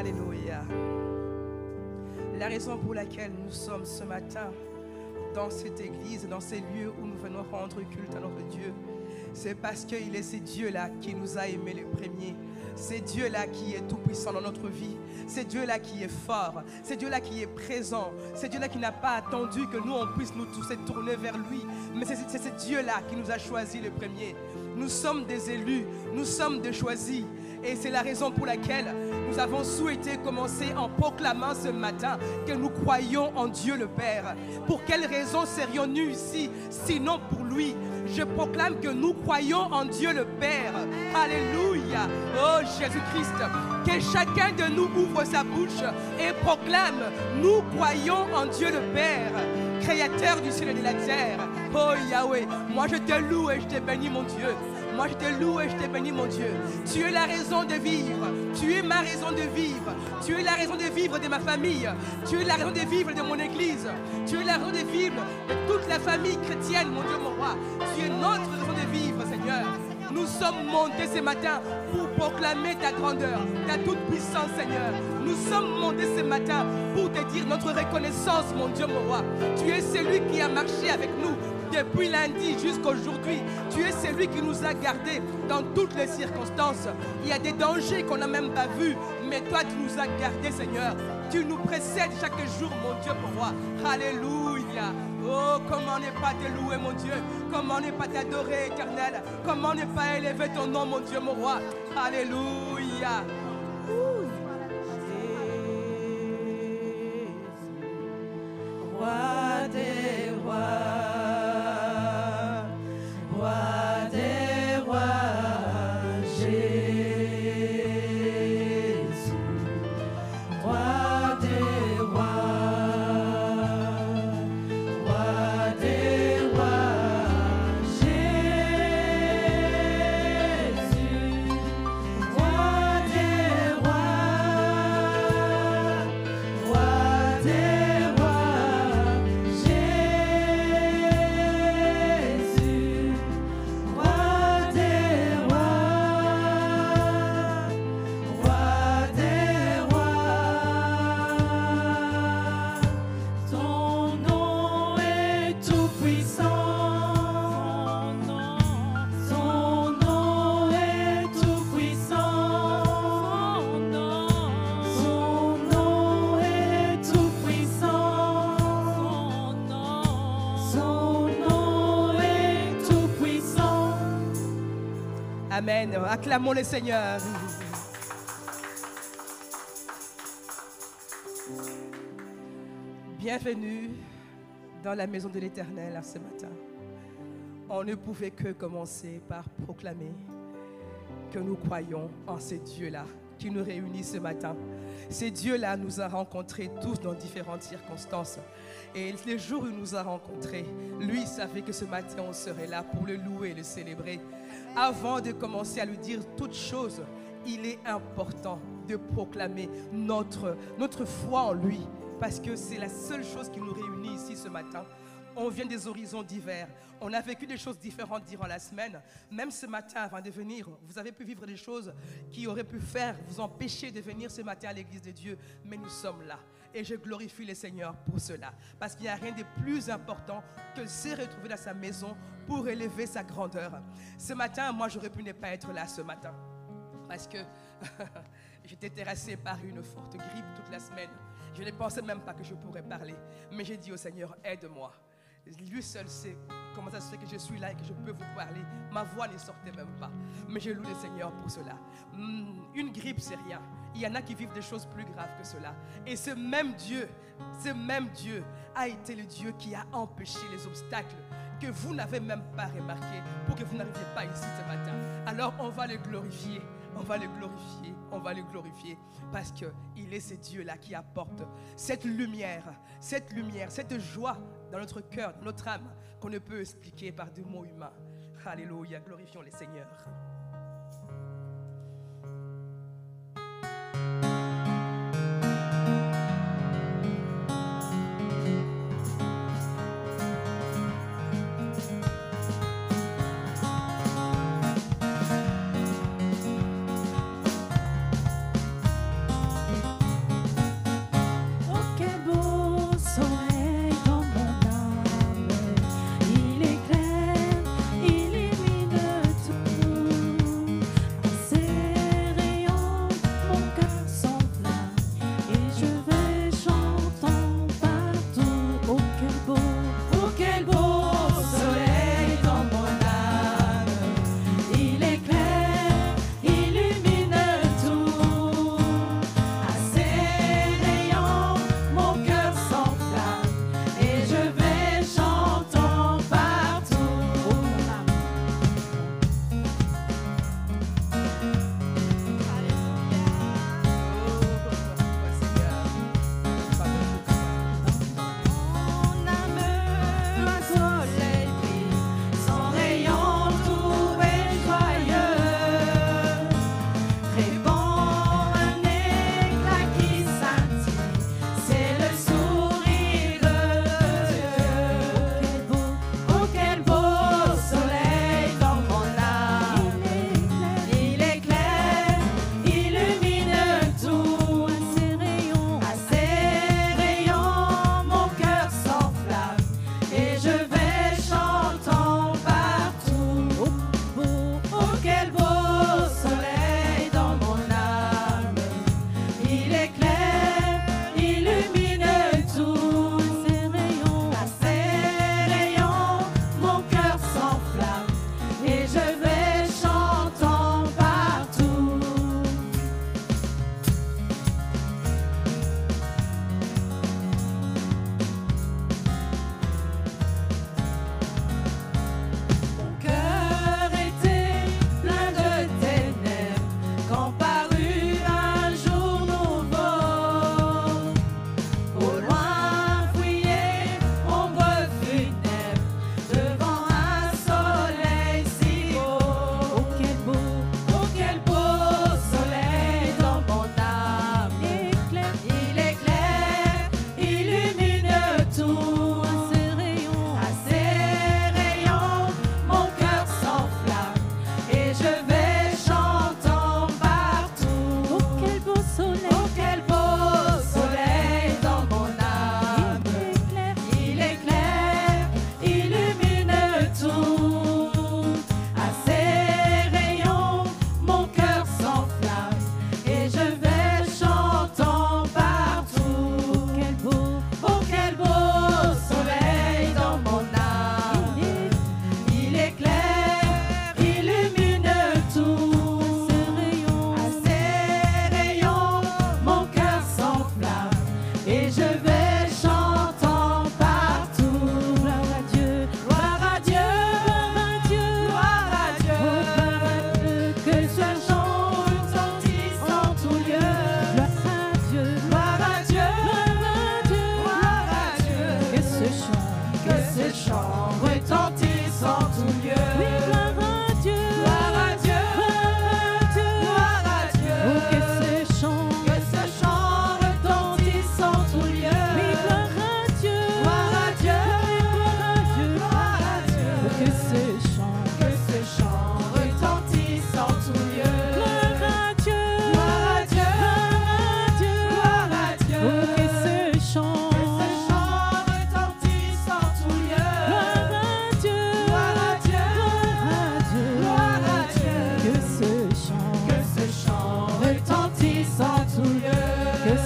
Alléluia. La raison pour laquelle nous sommes ce matin dans cette église, dans ces lieux où nous venons rendre culte à notre Dieu, c'est parce qu'il est ce Dieu-là qui nous a aimés les premiers. C'est Dieu-là qui est tout-puissant dans notre vie. C'est Dieu-là qui est fort. C'est Dieu-là qui est présent. C'est Dieu-là qui n'a pas attendu que nous, on puisse nous tous être tournés vers lui. Mais c'est ce Dieu-là qui nous a choisis les premiers. Nous sommes des élus. Nous sommes des choisis. Et c'est la raison pour laquelle nous avons souhaité commencer en proclamant ce matin que nous croyons en Dieu le Père. Pour quelle raison serions-nous ici, sinon pour lui? Je proclame que nous croyons en Dieu le Père. Alléluia. Oh Jésus-Christ, que chacun de nous ouvre sa bouche et proclame: nous croyons en Dieu le Père, créateur du ciel et de la terre. Oh Yahweh, moi je te loue et je te bénis mon Dieu. Moi je te loue et je te bénis mon Dieu. Tu es la raison de vivre. Tu es ma raison de vivre. Tu es la raison de vivre de ma famille. Tu es la raison de vivre de mon église. Tu es la raison de vivre de toute la famille chrétienne, mon Dieu, mon roi. Tu es notre raison de vivre, Seigneur. Nous sommes montés ce matin pour proclamer ta grandeur, ta toute puissance, Seigneur. Nous sommes montés ce matin pour te dire notre reconnaissance, mon Dieu, mon roi. Tu es celui qui a marché avec nous depuis lundi jusqu'à aujourd'hui. Tu es celui qui nous a gardés dans toutes les circonstances. Il y a des dangers qu'on n'a même pas vus, mais toi tu nous as gardés, Seigneur. Tu nous précèdes chaque jour, mon Dieu, mon roi. Alléluia. Oh, comment ne pas te louer, mon Dieu. Comment ne pas t'adorer, Éternel. Comment ne pas élever ton nom, mon Dieu, mon roi. Alléluia. Roi des rois. Amen. Acclamons le Seigneur. Bienvenue dans la maison de l'Éternel ce matin. On ne pouvait que commencer par proclamer que nous croyons en ce Dieu-là qui nous réunit ce matin. Ce Dieu-là nous a rencontrés tous dans différentes circonstances. Et les jours où il nous a rencontrés, lui savait que ce matin on serait là pour le louer et le célébrer. Avant de commencer à lui dire toutes choses, il est important de proclamer notre foi en lui. Parce que c'est la seule chose qui nous réunit ici ce matin. On vient des horizons divers. On a vécu des choses différentes durant la semaine. Même ce matin, avant de venir, vous avez pu vivre des choses qui auraient pu vous empêcher de venir ce matin à l'église de Dieu. Mais nous sommes là. Et je glorifie le Seigneur pour cela. Parce qu'il n'y a rien de plus important que de se retrouver dans sa maison pour élever sa grandeur. Ce matin, moi, j'aurais pu ne pas être là ce matin. Parce que j'étais terrassé par une forte grippe toute la semaine. Je ne pensais même pas que je pourrais parler. Mais j'ai dit au Seigneur, aide-moi. Lui seul sait comment ça se fait que je suis là et que je peux vous parler. Ma voix ne sortait même pas. Mais je loue le Seigneur pour cela. Une grippe, c'est rien. Il y en a qui vivent des choses plus graves que cela. Et ce même Dieu a été le Dieu qui a empêché les obstacles que vous n'avez même pas remarqué pour que vous n'arriviez pas ici ce matin. Alors on va le glorifier. On va le glorifier, on va le glorifier parce qu'il est ce Dieu-là qui apporte cette lumière, cette joie dans notre cœur, dans notre âme qu'on ne peut expliquer par des mots humains. Alléluia, glorifions le Seigneur.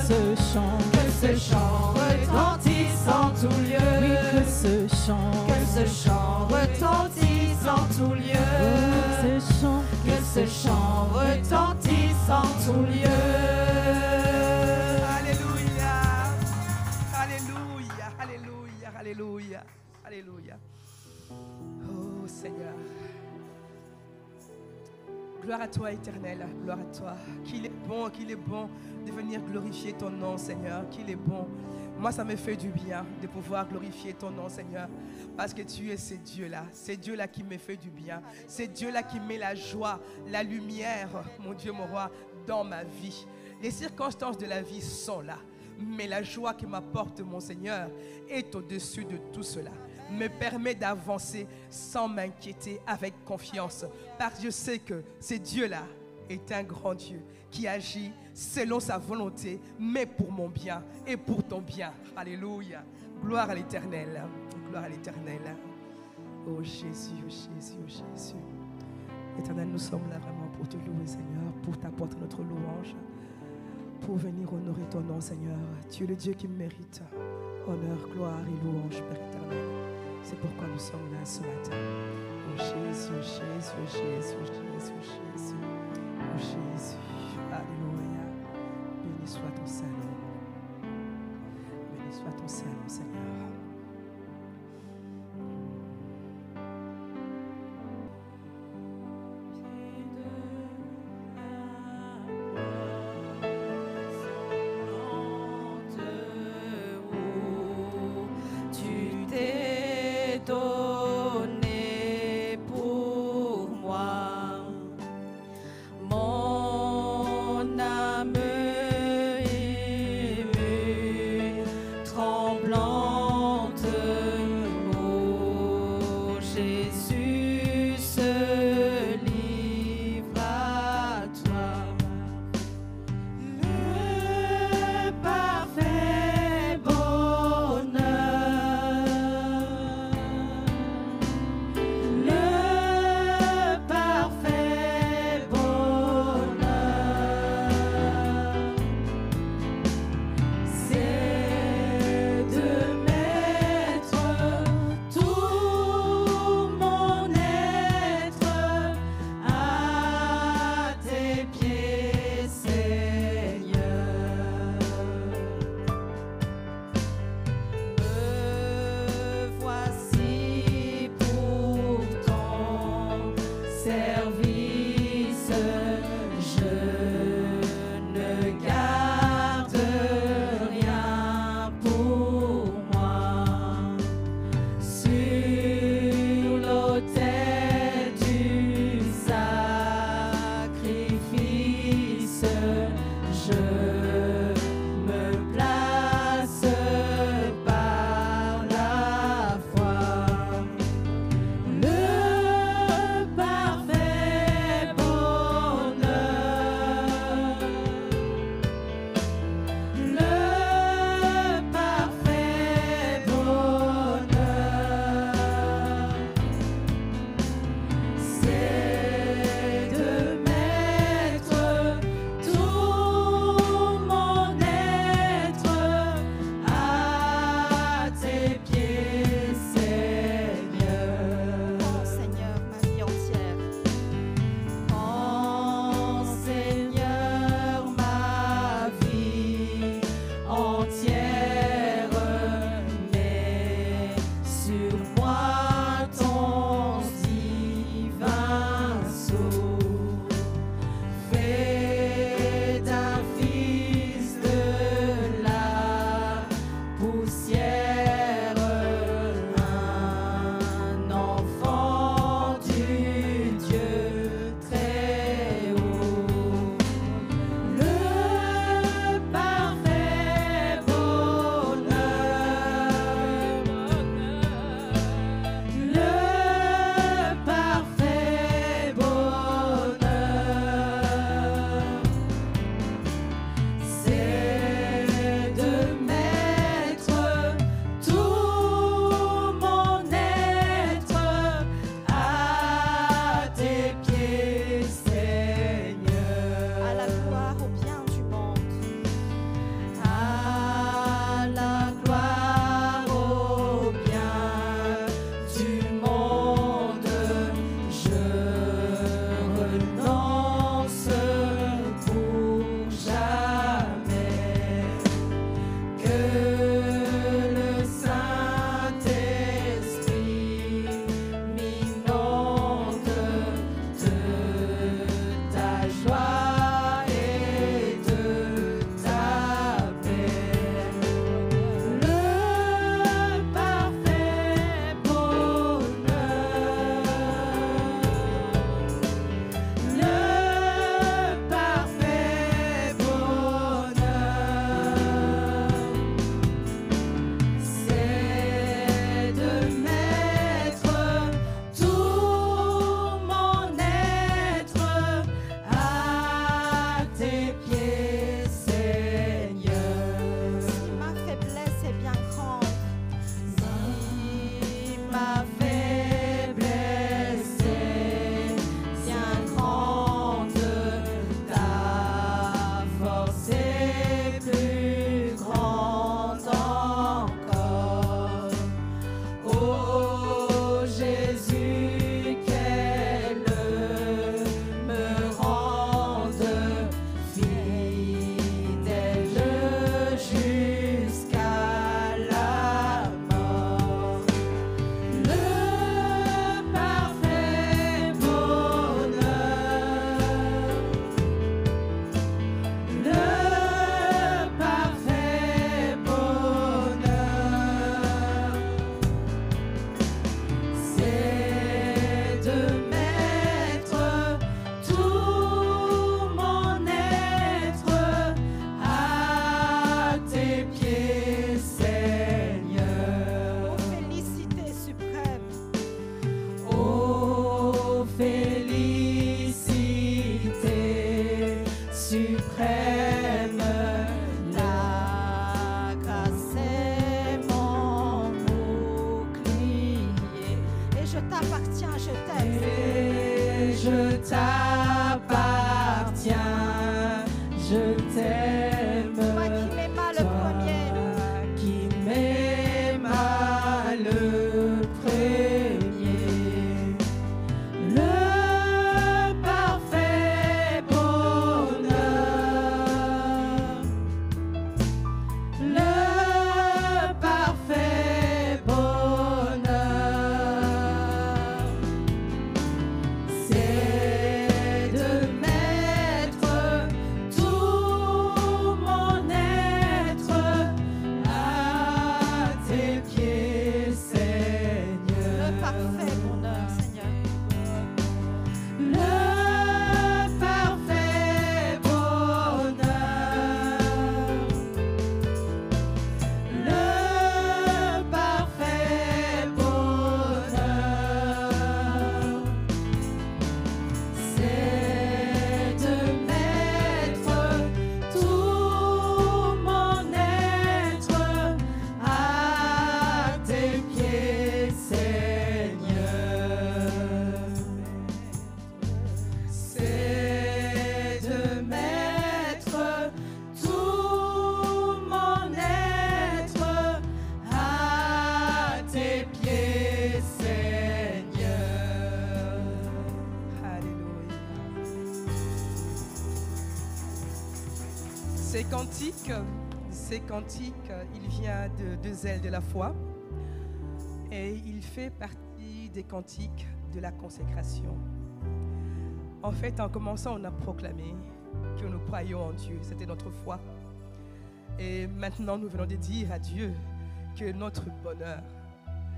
ce chant retentisse en tout lieu. Oui, que ce chant retentisse en tout lieu. Que ce chant retentisse en tout lieu. Alléluia. Alléluia. Alléluia. Alléluia. Alléluia. Oh Seigneur. Gloire à toi, Éternel, gloire à toi. Qu'il est bon de venir glorifier ton nom, Seigneur. Qu'il est bon. Moi, ça me fait du bien de pouvoir glorifier ton nom, Seigneur. Parce que tu es ce Dieu-là. C'est Dieu-là qui me fait du bien. C'est Dieu-là qui met la joie, la lumière, mon Dieu, mon roi, dans ma vie. Les circonstances de la vie sont là. Mais la joie que m'apporte mon Seigneur est au-dessus de tout cela. Me permet d'avancer sans m'inquiéter, avec confiance, parce que je sais que ce Dieu-là est un grand Dieu qui agit selon sa volonté, mais pour mon bien et pour ton bien. Alléluia. Gloire à l'Éternel. Gloire à l'Éternel. Oh Jésus, oh Jésus, oh Jésus. Éternel, nous sommes là vraiment pour te louer, Seigneur, pour t'apporter notre louange, pour venir honorer ton nom, Seigneur. Tu es le Dieu qui mérite honneur, gloire et louange, Père éternel. C'est pourquoi nous sommes là ce matin. Oh Jésus, Jésus, Jésus, Jésus, Jésus. Oh Jésus. Alléluia. Béni soit ton Saint-Nom. Béni soit ton Saint-Nom, Seigneur. Donné pour moi, mon âme émue, tremblant je t'appartiens, je t'aime. Et je t'appartiens, je t'aime. Toi qui m'aimas le premier. Qui m'aimas le premier. Le parfait bonheur. Le parfait bonheur. C'est de mettre tout mon être à tes pieds, Seigneur. Le parfait bonheur, Seigneur. Le parfait bonheur. Le parfait bonheur. C'est de mettre tout mon être à tes pieds, Seigneur. C'est de mettre tout mon être à tes pieds, Seigneur. Alléluia. Ces cantiques, il vient de deux ailes de la foi et il fait partie des cantiques de la consécration. En fait, en commençant, on a proclamé que nous croyons en Dieu. C'était notre foi. Et maintenant, nous venons de dire à Dieu que notre bonheur,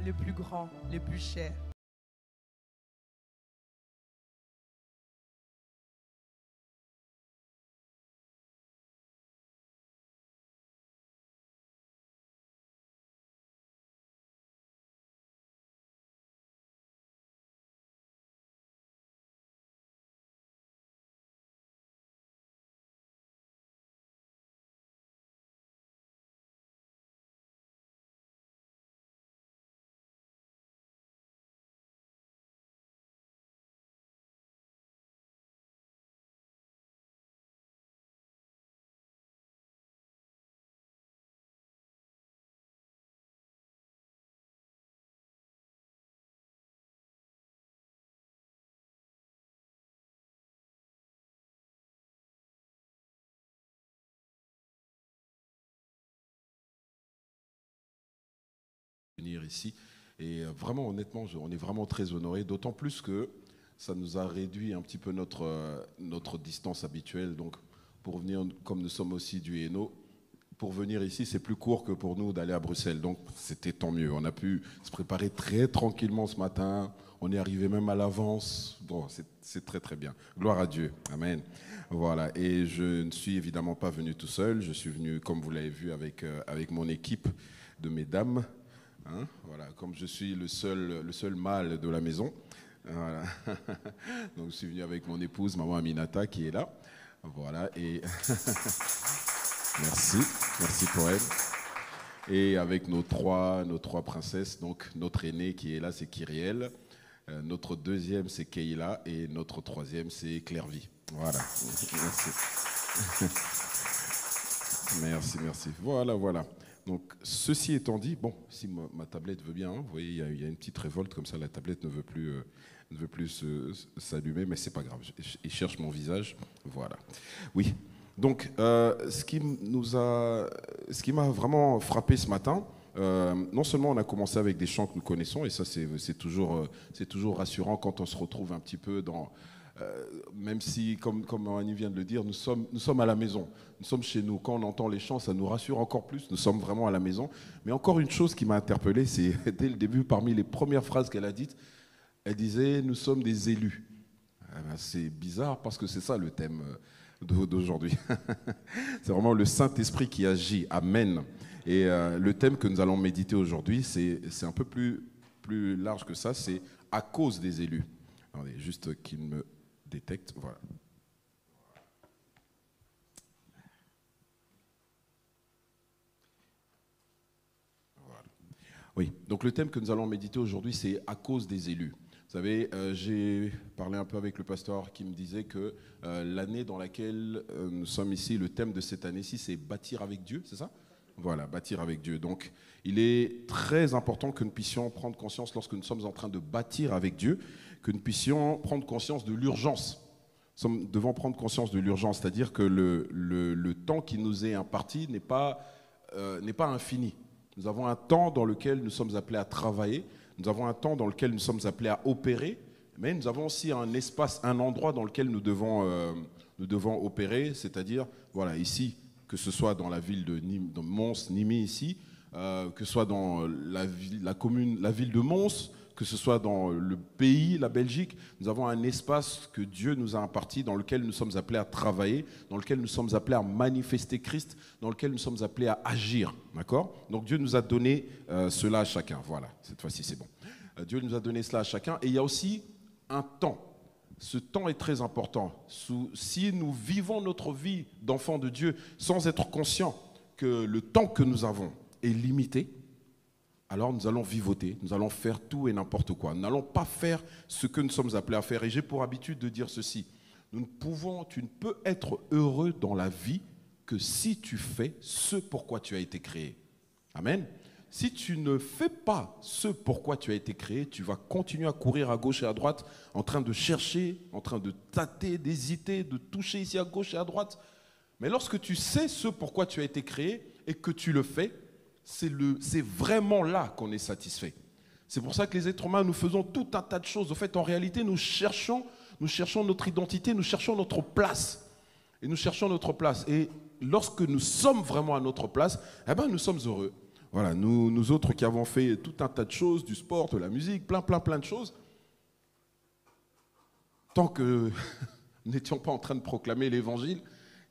le plus grand, le plus cher, venir ici. Et vraiment, honnêtement, on est vraiment très honorés, d'autant plus que ça nous a réduit un petit peu notre distance habituelle. Donc, pour venir, comme nous sommes aussi du Hainaut, pour venir ici, c'est plus court que pour nous d'aller à Bruxelles. Donc, c'était tant mieux. On a pu se préparer très tranquillement ce matin. On est arrivé même à l'avance. Bon, c'est très, très bien. Gloire à Dieu. Amen. Voilà. Et je ne suis évidemment pas venu tout seul. Je suis venu, comme vous l'avez vu, avec mon équipe de mesdames. Hein, voilà, comme je suis le seul mâle de la maison, voilà. Donc je suis venu avec mon épouse, maman Aminata, qui est là. Voilà, et merci pour elle. Et avec nos trois princesses, donc notre aînée qui est là, c'est Kyrielle, notre deuxième c'est Keila et notre troisième c'est Clairvy. Voilà, merci. Merci. Voilà. Donc, ceci étant dit, bon, si ma tablette veut bien, vous voyez, il y a une petite révolte comme ça, la tablette ne veut plus s'allumer, mais c'est pas grave, il cherche mon visage, voilà. Oui, donc, ce qui m'a vraiment frappé ce matin, non seulement on a commencé avec des chants que nous connaissons, et ça c'est toujours rassurant quand on se retrouve un petit peu dans... même si, comme Annie vient de le dire, nous sommes à la maison, nous sommes chez nous. Quand on entend les chants, ça nous rassure encore plus, nous sommes vraiment à la maison. Mais encore une chose qui m'a interpellé, c'est dès le début, parmi les premières phrases qu'elle a dites, elle disait « nous sommes des élus ». C'est bizarre parce que c'est ça le thème d'aujourd'hui. C'est vraiment le Saint-Esprit qui agit, Amen. Et le thème que nous allons méditer aujourd'hui, c'est un peu plus large que ça, c'est « à cause des élus ». Attendez, juste qu'il me détecte, voilà. Oui, donc le thème que nous allons méditer aujourd'hui, c'est « À cause des élus ». Vous savez, j'ai parlé un peu avec le pasteur qui me disait que l'année dans laquelle nous sommes ici, le thème de cette année-ci, c'est « Bâtir avec Dieu », c'est ça ? Voilà, bâtir avec Dieu. Donc, il est très important que nous puissions prendre conscience, lorsque nous sommes en train de bâtir avec Dieu, que nous puissions prendre conscience de l'urgence. Nous devons prendre conscience de l'urgence, c'est-à-dire que le temps qui nous est imparti n'est pas infini. Nous avons un temps dans lequel nous sommes appelés à travailler, nous avons un temps dans lequel nous sommes appelés à opérer, mais nous avons aussi un espace, un endroit dans lequel nous devons opérer, c'est-à-dire, voilà, ici, que ce soit dans la ville de Mons, Nîmes ici, que ce soit dans la ville de Mons, que ce soit dans le pays, la Belgique, nous avons un espace que Dieu nous a imparti, dans lequel nous sommes appelés à travailler, dans lequel nous sommes appelés à manifester Christ, dans lequel nous sommes appelés à agir. D'accord ? Donc Dieu nous a donné cela à chacun. Voilà, cette fois-ci c'est bon. Dieu nous a donné cela à chacun. Et il y a aussi un temps. Ce temps est très important. Si nous vivons notre vie d'enfants de Dieu sans être conscients que le temps que nous avons est limité, alors nous allons vivoter, nous allons faire tout et n'importe quoi. Nous n'allons pas faire ce que nous sommes appelés à faire. Et j'ai pour habitude de dire ceci, tu ne peux être heureux dans la vie que si tu fais ce pourquoi tu as été créé. Amen. Si tu ne fais pas ce pourquoi tu as été créé, tu vas continuer à courir à gauche et à droite, en train de chercher, en train de tâter, d'hésiter, de toucher ici à gauche et à droite. Mais lorsque tu sais ce pourquoi tu as été créé et que tu le fais, c'est vraiment là qu'on est satisfait. C'est pour ça que les êtres humains, nous faisons tout un tas de choses. En fait, en réalité, nous cherchons notre identité, nous cherchons notre place. Et nous cherchons notre place. Et lorsque nous sommes vraiment à notre place, eh ben, nous sommes heureux. Voilà, nous autres qui avons fait tout un tas de choses, du sport, de la musique, plein de choses, tant que nous n'étions pas en train de proclamer l'évangile,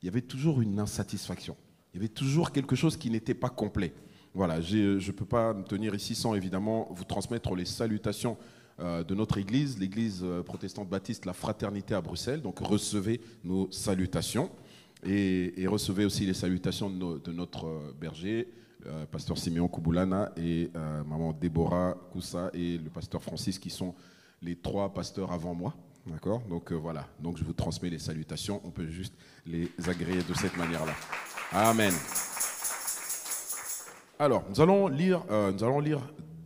il y avait toujours une insatisfaction. Il y avait toujours quelque chose qui n'était pas complet. Voilà, je ne peux pas me tenir ici sans évidemment vous transmettre les salutations de notre église, l'église protestante baptiste, la Fraternité à Bruxelles. Donc recevez nos salutations et recevez aussi les salutations de notre berger, pasteur Simeon Kouboulana et maman Déborah Koussa et le pasteur Francis qui sont les 3 pasteurs avant moi. D'accord ? Donc voilà, donc je vous transmets les salutations, on peut juste les agréer de cette manière-là. Amen. Alors, nous allons lire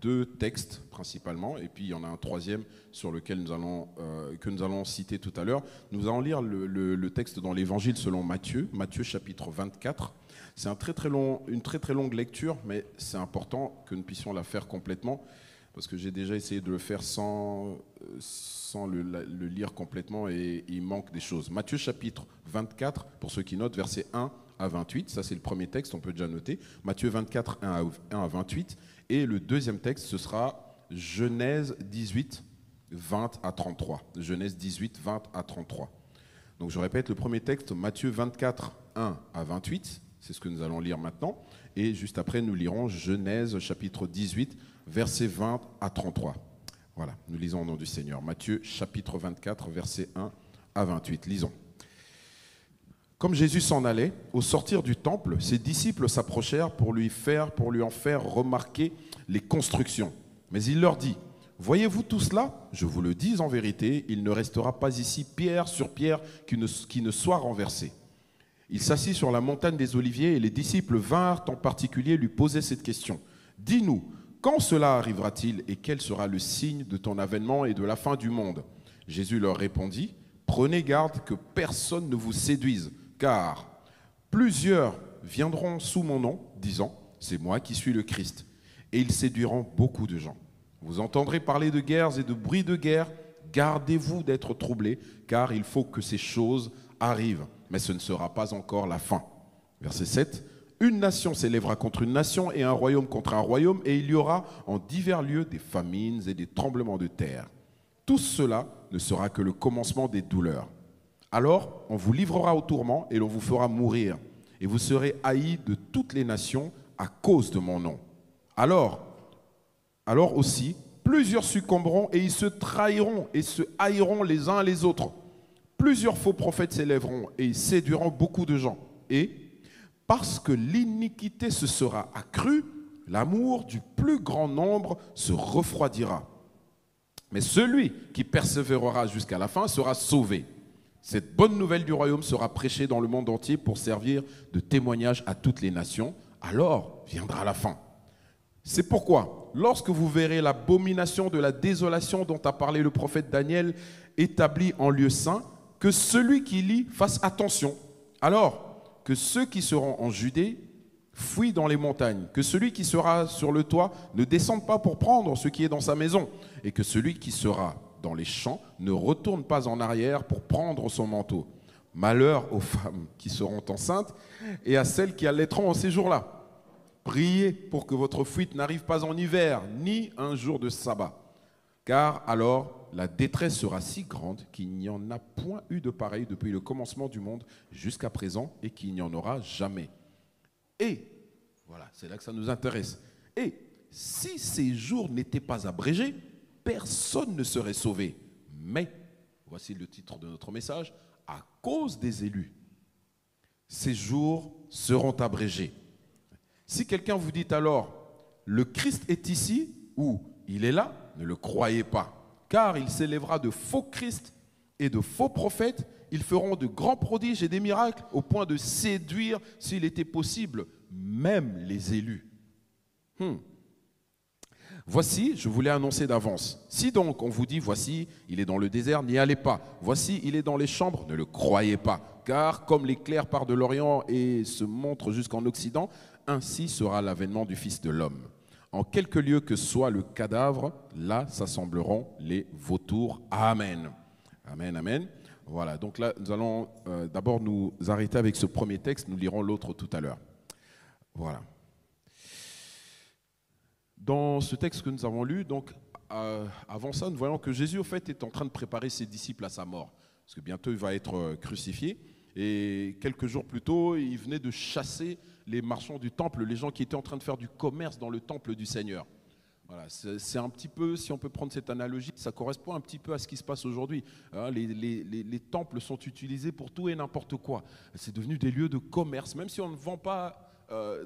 2 textes principalement, et puis il y en a un 3e sur lequel que nous allons citer tout à l'heure. Nous allons lire le texte dans l'Évangile selon Matthieu chapitre 24. C'est une très très longue lecture, mais c'est important que nous puissions la faire complètement, parce que j'ai déjà essayé de le faire sans le lire complètement, et il manque des choses. Matthieu chapitre 24, pour ceux qui notent, versets 1 à 28, ça c'est le premier texte, on peut déjà noter. Matthieu 24, 1 à 28, et le deuxième texte, ce sera Genèse 18, 20 à 33. Genèse 18, 20 à 33. Donc je répète, le premier texte, Matthieu 24, 1 à 28, c'est ce que nous allons lire maintenant, et juste après nous lirons Genèse chapitre 18, versets 20 à 33. Voilà, nous lisons au nom du Seigneur. Matthieu chapitre 24, versets 1 à 28. Lisons. Comme Jésus s'en allait, au sortir du temple, ses disciples s'approchèrent pour lui en faire remarquer les constructions. Mais il leur dit, « Voyez-vous tout cela ? Je vous le dis en vérité, il ne restera pas ici pierre sur pierre qui ne soit renversée. » Il s'assit sur la montagne des Oliviers et les disciples vinrent en particulier lui poser cette question. « Dis-nous, quand cela arrivera-t-il et quel sera le signe de ton avènement et de la fin du monde ?» Jésus leur répondit, « Prenez garde que personne ne vous séduise. Car plusieurs viendront sous mon nom, disant, c'est moi qui suis le Christ. Et ils séduiront beaucoup de gens. Vous entendrez parler de guerres et de bruits de guerre. Gardez-vous d'être troublés, car il faut que ces choses arrivent. Mais ce ne sera pas encore la fin. Verset 7. Une nation s'élèvera contre une nation et un royaume contre un royaume, et il y aura en divers lieux des famines et des tremblements de terre. Tout cela ne sera que le commencement des douleurs. Alors, on vous livrera au tourment et l'on vous fera mourir. Et vous serez haïs de toutes les nations à cause de mon nom. Alors aussi, plusieurs succomberont et ils se trahiront et se haïront les uns les autres. Plusieurs faux prophètes s'élèveront et ils séduiront beaucoup de gens. Et, parce que l'iniquité se sera accrue, l'amour du plus grand nombre se refroidira. Mais celui qui persévérera jusqu'à la fin sera sauvé. Cette bonne nouvelle du royaume sera prêchée dans le monde entier pour servir de témoignage à toutes les nations. Alors viendra la fin. C'est pourquoi, lorsque vous verrez l'abomination de la désolation dont a parlé le prophète Daniel établie en lieu saint, que celui qui lit fasse attention. Alors que ceux qui seront en Judée fuient dans les montagnes, que celui qui sera sur le toit ne descende pas pour prendre ce qui est dans sa maison, et que celui qui sera dans les champs ne retourne pas en arrière pour prendre son manteau. Malheur aux femmes qui seront enceintes et à celles qui allaiteront en ces jours-là. Priez pour que votre fuite n'arrive pas en hiver, ni un jour de sabbat. Car alors la détresse sera si grande qu'il n'y en a point eu de pareil depuis le commencement du monde jusqu'à présent et qu'il n'y en aura jamais. Et, voilà, c'est là que ça nous intéresse. Et si ces jours n'étaient pas abrégés, personne ne serait sauvé. Mais, voici le titre de notre message, à cause des élus, ces jours seront abrégés. Si quelqu'un vous dit alors, le Christ est ici ou il est là, ne le croyez pas, car il s'élèvera de faux Christ et de faux prophètes. Ils feront de grands prodiges et des miracles au point de séduire, s'il était possible, même les élus. Voici, je vous l'ai annoncé d'avance. Si donc on vous dit, voici, il est dans le désert, n'y allez pas. Voici, il est dans les chambres, ne le croyez pas. Car comme l'éclair part de l'Orient et se montre jusqu'en Occident, ainsi sera l'avènement du Fils de l'homme. En quelque lieu que soit le cadavre, là s'assembleront les vautours. Amen. Amen, amen. Voilà, donc là, nous allons d'abord nous arrêter avec ce premier texte. Nous lirons l'autre tout à l'heure. Voilà. Dans ce texte que nous avons lu, donc, avant ça, nous voyons que Jésus, au fait, est en train de préparer ses disciples à sa mort. Parce que bientôt, il va être crucifié. Et quelques jours plus tôt, il venait de chasser les marchands du temple, les gens qui étaient en train de faire du commerce dans le temple du Seigneur. Voilà, c'est un petit peu, si on peut prendre cette analogie, ça correspond un petit peu à ce qui se passe aujourd'hui. Les temples sont utilisés pour tout et n'importe quoi. C'est devenu des lieux de commerce, même si on ne vend pas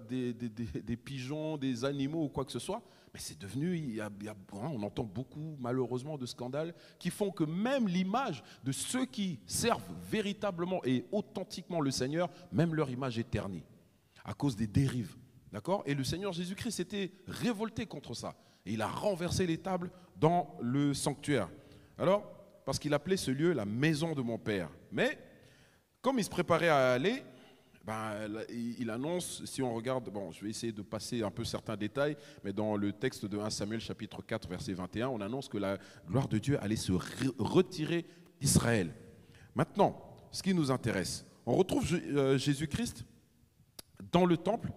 des pigeons, des animaux ou quoi que ce soit, mais c'est devenu, on entend beaucoup malheureusement de scandales qui font que même l'image de ceux qui servent véritablement et authentiquement le Seigneur, même leur image est ternie à cause des dérives. D'accord ? Et le Seigneur Jésus-Christ s'était révolté contre ça. Et il a renversé les tables dans le sanctuaire. Alors, parce qu'il appelait ce lieu la maison de mon Père. Mais, comme il se préparait à aller, il annonce, si on regarde, je vais essayer de passer un peu certains détails, mais dans le texte de 1 Samuel chapitre 4, verset 21, on annonce que la gloire de Dieu allait se retirer d'Israël. Maintenant, ce qui nous intéresse, on retrouve Jésus-Christ dans le temple,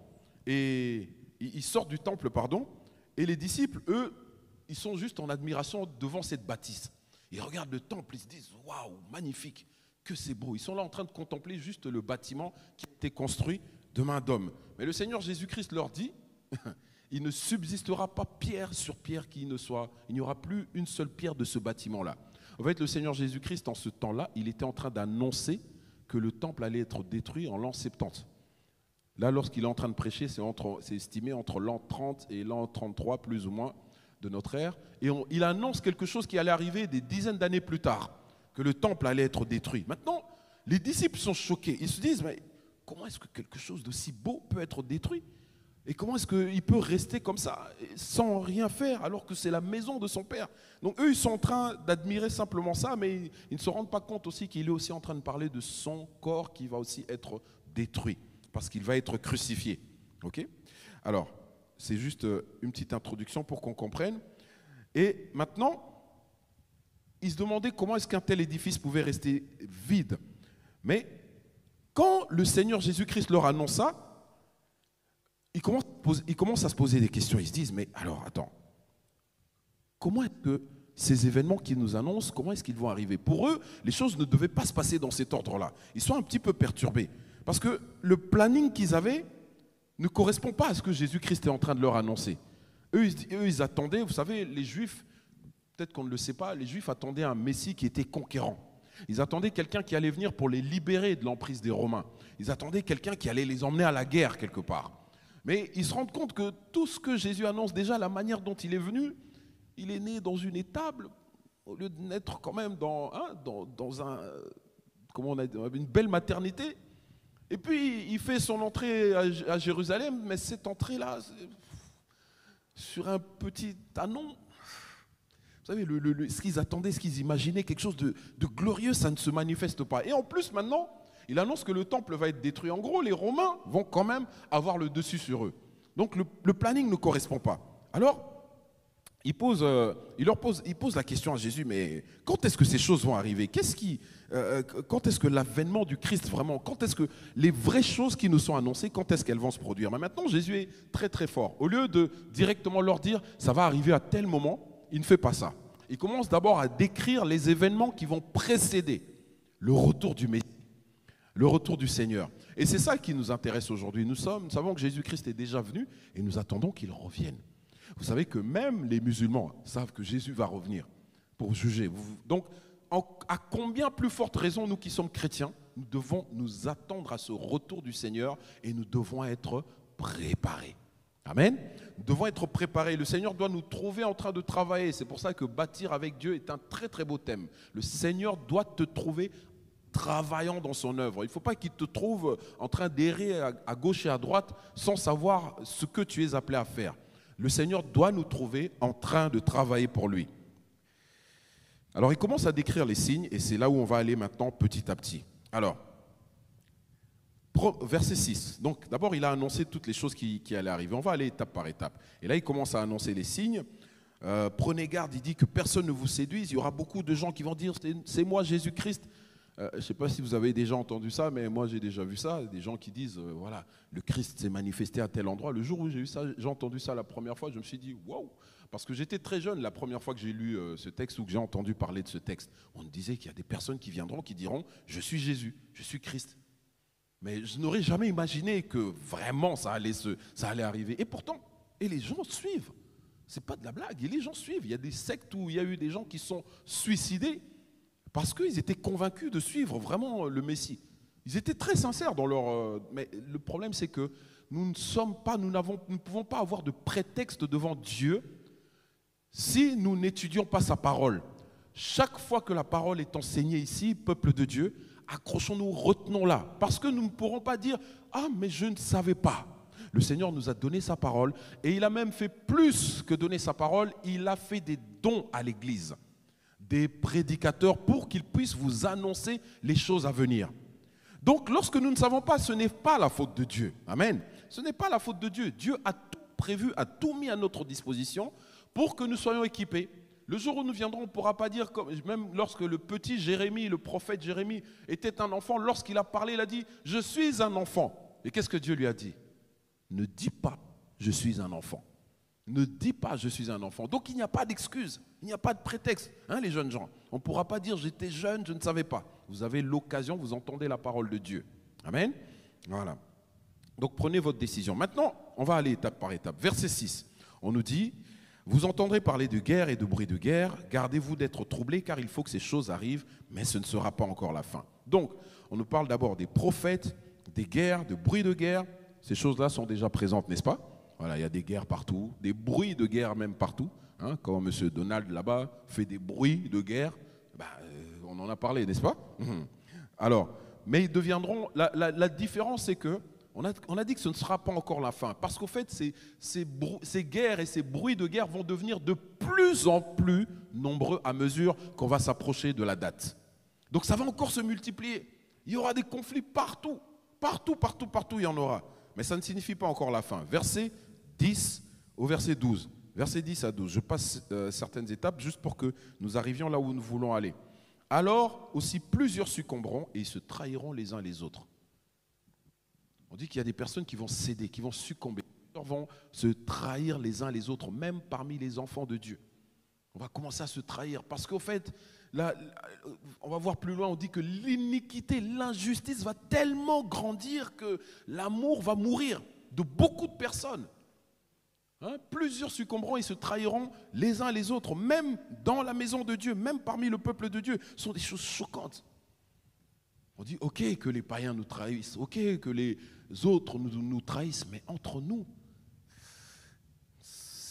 et il sort du temple, et les disciples, eux, ils sont juste en admiration devant cette bâtisse. Ils regardent le temple, ils se disent « Waouh, magnifique, que c'est beau !» Ils sont là en train de contempler juste le bâtiment qui a été construit de main d'homme. Mais le Seigneur Jésus-Christ leur dit « Il ne subsistera pas pierre sur pierre qui ne soit, il n'y aura plus une seule pierre de ce bâtiment-là. » En fait, le Seigneur Jésus-Christ, en ce temps-là, il était en train d'annoncer que le temple allait être détruit en l'an 70. Là, lorsqu'il est en train de prêcher, c'est estimé entre l'an 30 et l'an 33, plus ou moins, de notre ère. Et il annonce quelque chose qui allait arriver des dizaines d'années plus tard, que le temple allait être détruit. Maintenant, les disciples sont choqués. Ils se disent, mais comment est-ce que quelque chose d'aussi beau peut être détruit ? Et comment est-ce qu'il peut rester comme ça, sans rien faire, alors que c'est la maison de son Père ? Donc eux, ils sont en train d'admirer simplement ça, mais ils ne se rendent pas compte aussi qu'il est aussi en train de parler de son corps qui va aussi être détruit, parce qu'il va être crucifié. Ok ? Alors, c'est juste une petite introduction pour qu'on comprenne. Et maintenant, ils se demandaient comment est-ce qu'un tel édifice pouvait rester vide. Mais quand le Seigneur Jésus-Christ leur annonce ça, ils commencent à se poser des questions. Ils se disent, mais alors, attends, comment est-ce que ces événements qu'ils nous annoncent, comment est-ce qu'ils vont arriver ? Pour eux, les choses ne devaient pas se passer dans cet ordre-là. Ils sont un petit peu perturbés. Parce que le planning qu'ils avaient ne correspond pas à ce que Jésus-Christ est en train de leur annoncer. Eux, ils attendaient, vous savez, les Juifs, peut-être qu'on ne le sait pas, les Juifs attendaient un Messie qui était conquérant. Ils attendaient quelqu'un qui allait venir pour les libérer de l'emprise des Romains. Ils attendaient quelqu'un qui allait les emmener à la guerre quelque part. Mais ils se rendent compte que tout ce que Jésus annonce, déjà la manière dont il est venu, il est né dans une étable, au lieu de naître quand même dans une belle maternité. Et puis il fait son entrée à Jérusalem, mais cette entrée-là, sur un petit anon, vous savez, ce qu'ils attendaient, ce qu'ils imaginaient, quelque chose de glorieux, ça ne se manifeste pas. Et en plus, maintenant, il annonce que le temple va être détruit. En gros, les Romains vont quand même avoir le dessus sur eux. Donc le planning ne correspond pas. Alors, il pose la question à Jésus, mais quand est-ce que ces choses vont arriver? Quand est-ce que l'avènement du Christ, vraiment, quand est-ce que les vraies choses qui nous sont annoncées, quand est-ce qu'elles vont se produire? Mais maintenant, Jésus est très très fort. Au lieu de directement leur dire, ça va arriver à tel moment, il ne fait pas ça. Il commence d'abord à décrire les événements qui vont précéder le retour du Messie, le retour du Seigneur. Et c'est ça qui nous intéresse aujourd'hui. Nous savons que Jésus-Christ est déjà venu et nous attendons qu'il revienne. Vous savez que même les musulmans savent que Jésus va revenir pour juger. Donc, à combien plus forte raison, nous qui sommes chrétiens, nous devons nous attendre à ce retour du Seigneur et nous devons être préparés. Amen. Nous devons être préparés. Le Seigneur doit nous trouver en train de travailler. C'est pour ça que bâtir avec Dieu est un très très beau thème. Le Seigneur doit te trouver travaillant dans son œuvre. Il ne faut pas qu'il te trouve en train d'errer à gauche et à droite sans savoir ce que tu es appelé à faire. Le Seigneur doit nous trouver en train de travailler pour lui. Alors il commence à décrire les signes et c'est là où on va aller maintenant petit à petit. Alors, verset 6. Donc d'abord il a annoncé toutes les choses qui allaient arriver. On va aller étape par étape. Et là il commence à annoncer les signes. Prenez garde, il dit que personne ne vous séduise. Il y aura beaucoup de gens qui vont dire c'est moi Jésus-Christ. Je ne sais pas si vous avez déjà entendu ça, mais moi j'ai déjà vu ça. Des gens qui disent voilà, le Christ s'est manifesté à tel endroit. Le jour où j'ai entendu ça la première fois, je me suis dit waouh, parce que j'étais très jeune la première fois que j'ai lu ce texte ou que j'ai entendu parler de ce texte. On me disait qu'il y a des personnes qui viendront, qui diront je suis Jésus, je suis Christ. Mais je n'aurais jamais imaginé que vraiment ça allait arriver. Et pourtant, les gens suivent. C'est pas de la blague. Et les gens suivent. Il y a des sectes où il y a eu des gens qui sont suicidés parce qu'ils étaient convaincus de suivre vraiment le Messie. Ils étaient très sincères dans leur... Mais le problème, c'est que nous ne pouvons pas avoir de prétexte devant Dieu si nous n'étudions pas sa parole. Chaque fois que la parole est enseignée ici, peuple de Dieu, accrochons-nous, retenons-la. Parce que nous ne pourrons pas dire « Ah, mais je ne savais pas ». Le Seigneur nous a donné sa parole et il a même fait plus que donner sa parole, il a fait des dons à l'Église, des prédicateurs pour qu'ils puissent vous annoncer les choses à venir. Donc lorsque nous ne savons pas, ce n'est pas la faute de Dieu. Amen. Ce n'est pas la faute de Dieu. Dieu a tout prévu, a tout mis à notre disposition pour que nous soyons équipés. Le jour où nous viendrons, on ne pourra pas dire, même lorsque le petit Jérémie, le prophète Jérémie était un enfant, lorsqu'il a parlé, il a dit « Je suis un enfant ». Et qu'est-ce que Dieu lui a dit? Ne dis pas « Je suis un enfant ». Ne dis pas « Je suis un enfant ». Donc il n'y a pas d'excuse, il n'y a pas de prétexte, hein, les jeunes gens. On ne pourra pas dire « J'étais jeune, je ne savais pas ». Vous avez l'occasion, vous entendez la parole de Dieu. Amen. Voilà. Donc prenez votre décision. Maintenant, on va aller étape par étape. Verset 6, on nous dit « Vous entendrez parler de guerre et de bruit de guerre. Gardez-vous d'être troublés car il faut que ces choses arrivent, mais ce ne sera pas encore la fin. » Donc, on nous parle d'abord des prophètes, des guerres, de bruits de guerre. Ces choses-là sont déjà présentes, n'est-ce pas? Voilà, il y a des guerres partout, des bruits de guerre même partout. Hein, quand M. Donald là-bas fait des bruits de guerre, on en a parlé, n'est-ce pas? Alors, mais ils deviendront. La différence, c'est que on a dit que ce ne sera pas encore la fin, parce qu'au fait, ces guerres et ces bruits de guerre vont devenir de plus en plus nombreux à mesure qu'on va s'approcher de la date. Donc ça va encore se multiplier. Il y aura des conflits partout, partout, il y en aura. Mais ça ne signifie pas encore la fin. Verset 10 au verset 12. Verset 10 à 12. Je passe certaines étapes juste pour que nous arrivions là où nous voulons aller. Alors aussi plusieurs succomberont et ils se trahiront les uns les autres. On dit qu'il y a des personnes qui vont céder, qui vont succomber, qui vont se trahir les uns les autres, même parmi les enfants de Dieu. On va commencer à se trahir parce qu'au fait, là, on va voir plus loin, on dit que l'iniquité, l'injustice va tellement grandir que l'amour va mourir de beaucoup de personnes. Hein? Plusieurs succomberont et se trahiront les uns les autres, même dans la maison de Dieu, même parmi le peuple de Dieu. Ce sont des choses choquantes. On dit, ok, que les païens nous trahissent, ok, que les autres nous trahissent, mais entre nous,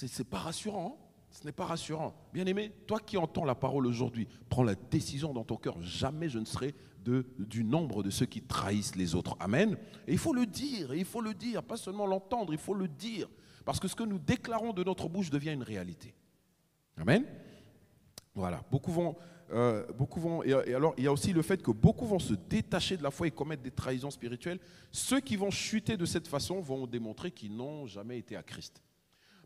c'est pas rassurant. Hein? Ce n'est pas rassurant. Bien-aimé, toi qui entends la parole aujourd'hui, prends la décision dans ton cœur. Jamais je ne serai du nombre de ceux qui trahissent les autres. Amen. Et il faut le dire, pas seulement l'entendre, il faut le dire. Parce que ce que nous déclarons de notre bouche devient une réalité. Amen. Voilà, beaucoup vont, et alors il y a aussi le fait que beaucoup vont se détacher de la foi et commettre des trahisons spirituelles. Ceux qui vont chuter de cette façon vont démontrer qu'ils n'ont jamais été à Christ.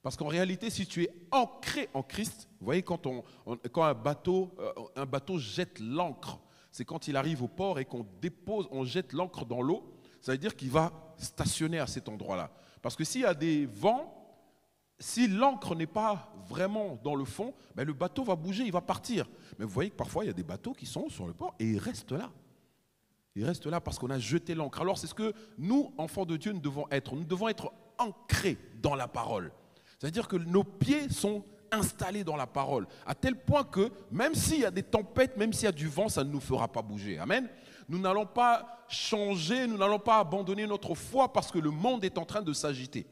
Parce qu'en réalité, si tu es ancré en Christ, vous voyez, quand un bateau jette l'ancre, c'est quand il arrive au port et on jette l'ancre dans l'eau, ça veut dire qu'il va stationner à cet endroit-là. Parce que s'il y a des vents, si l'ancre n'est pas vraiment dans le fond, ben le bateau va bouger, il va partir. Mais vous voyez que parfois, il y a des bateaux qui sont sur le port et ils restent là. Ils restent là parce qu'on a jeté l'ancre. Alors c'est ce que nous, enfants de Dieu, nous devons être. Nous devons être ancrés dans la parole. C'est-à-dire que nos pieds sont installés dans la parole, à tel point que même s'il y a des tempêtes, même s'il y a du vent, ça ne nous fera pas bouger. Amen. Nous n'allons pas changer, nous n'allons pas abandonner notre foi parce que le monde est en train de s'agiter.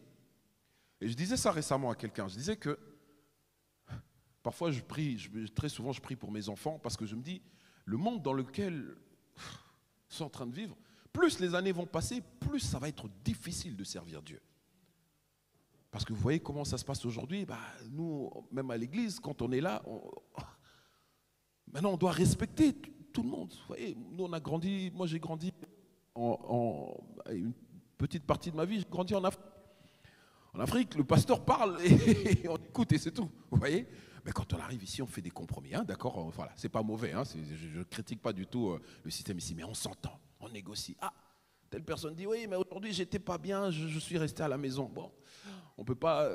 Et je disais ça récemment à quelqu'un, je disais que parfois très souvent je prie pour mes enfants parce que je me dis, le monde dans lequel ils sont en train de vivre, plus les années vont passer, plus ça va être difficile de servir Dieu. Parce que vous voyez comment ça se passe aujourd'hui, nous, même à l'église, quand on est là, maintenant on doit respecter tout le monde. Vous voyez, nous on a grandi, moi j'ai grandi une petite partie de ma vie, j'ai grandi en Afrique. En Afrique, le pasteur parle et on écoute et c'est tout, vous voyez. Mais quand on arrive ici, on fait des compromis, hein, d'accord, voilà, c'est pas mauvais, hein, je ne critique pas du tout le système ici, mais on s'entend, on négocie. Ah, telle personne dit, oui, mais aujourd'hui, j'étais pas bien, je suis resté à la maison. Bon, on peut pas...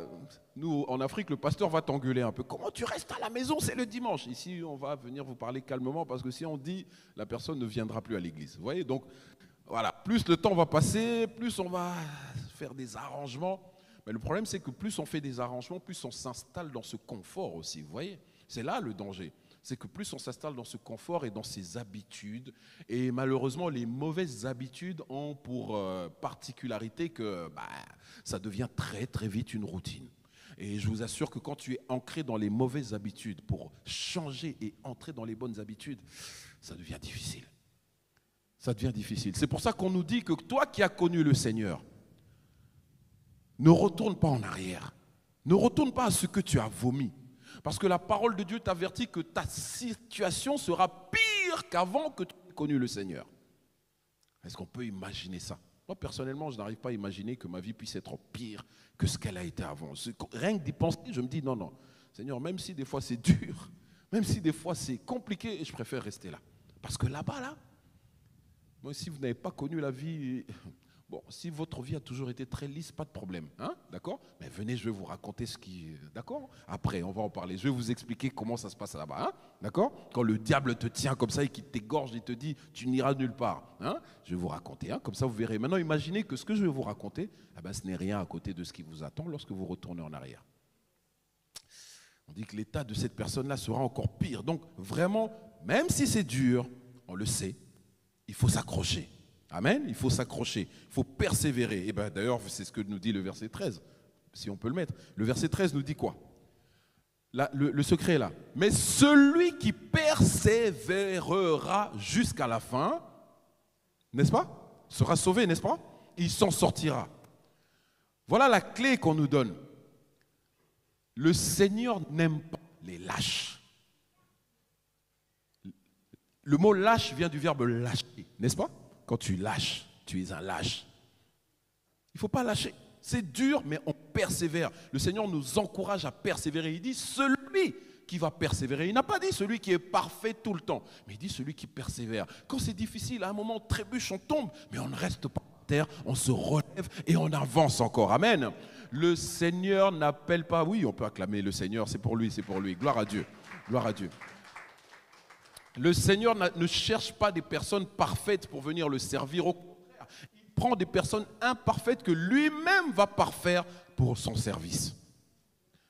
Nous, en Afrique, le pasteur va t'engueuler un peu. Comment tu restes à la maison? C'est le dimanche. Ici, on va venir vous parler calmement parce que si on dit, la personne ne viendra plus à l'église. Vous voyez, donc, voilà, plus le temps va passer, plus on va faire des arrangements. Mais le problème, c'est que plus on fait des arrangements, plus on s'installe dans ce confort aussi. Vous voyez, c'est là le danger. C'est que plus on s'installe dans ce confort et dans ses habitudes, et malheureusement les mauvaises habitudes ont pour particularité que ça devient très très vite une routine. Et je vous assure que quand tu es ancré dans les mauvaises habitudes, pour changer et entrer dans les bonnes habitudes, ça devient difficile. Ça devient difficile. C'est pour ça qu'on nous dit que toi qui as connu le Seigneur, ne retourne pas en arrière. Ne retourne pas à ce que tu as vomi. Parce que la parole de Dieu t'avertit que ta situation sera pire qu'avant que tu aies connu le Seigneur. Est-ce qu'on peut imaginer ça? Moi, personnellement, je n'arrive pas à imaginer que ma vie puisse être pire que ce qu'elle a été avant. Rien que d'y penser, je me dis non, Seigneur, même si des fois c'est dur, même si des fois c'est compliqué, je préfère rester là. Parce que là-bas, moi, si vous n'avez pas connu la vie... Bon, si votre vie a toujours été très lisse, pas de problème, hein, d'accord? Mais venez, je vais vous raconter ce qui... D'accord? Après, on va en parler. Je vais vous expliquer comment ça se passe là-bas, hein, d'accord? Quand le diable te tient comme ça et qu'il t'égorge et te dit « tu n'iras nulle part hein », je vais vous raconter, hein, comme ça vous verrez. Maintenant, imaginez que ce que je vais vous raconter, ce n'est rien à côté de ce qui vous attend lorsque vous retournez en arrière. On dit que l'état de cette personne-là sera encore pire. Donc, vraiment, même si c'est dur, on le sait, il faut s'accrocher. Amen, il faut s'accrocher, il faut persévérer. Et d'ailleurs, c'est ce que nous dit le verset 13, si on peut le mettre. Le verset 13 nous dit quoi? Là, le secret est là. Mais celui qui persévérera jusqu'à la fin, n'est-ce pas? Sera sauvé, n'est-ce pas? Il s'en sortira. Voilà la clé qu'on nous donne. Le Seigneur n'aime pas les lâches. Le mot lâche vient du verbe lâcher, n'est-ce pas? Quand tu lâches, tu es un lâche. Il ne faut pas lâcher. C'est dur, mais on persévère. Le Seigneur nous encourage à persévérer. Il dit celui qui va persévérer. Il n'a pas dit celui qui est parfait tout le temps, mais il dit celui qui persévère. Quand c'est difficile, à un moment on trébuche, on tombe, mais on ne reste pas à terre, on se relève et on avance encore. Amen. Le Seigneur n'appelle pas... Oui, on peut acclamer le Seigneur, c'est pour lui, c'est pour lui. Gloire à Dieu. Gloire à Dieu. Le Seigneur ne cherche pas des personnes parfaites pour venir le servir. Au contraire, il prend des personnes imparfaites que lui-même va parfaire pour son service.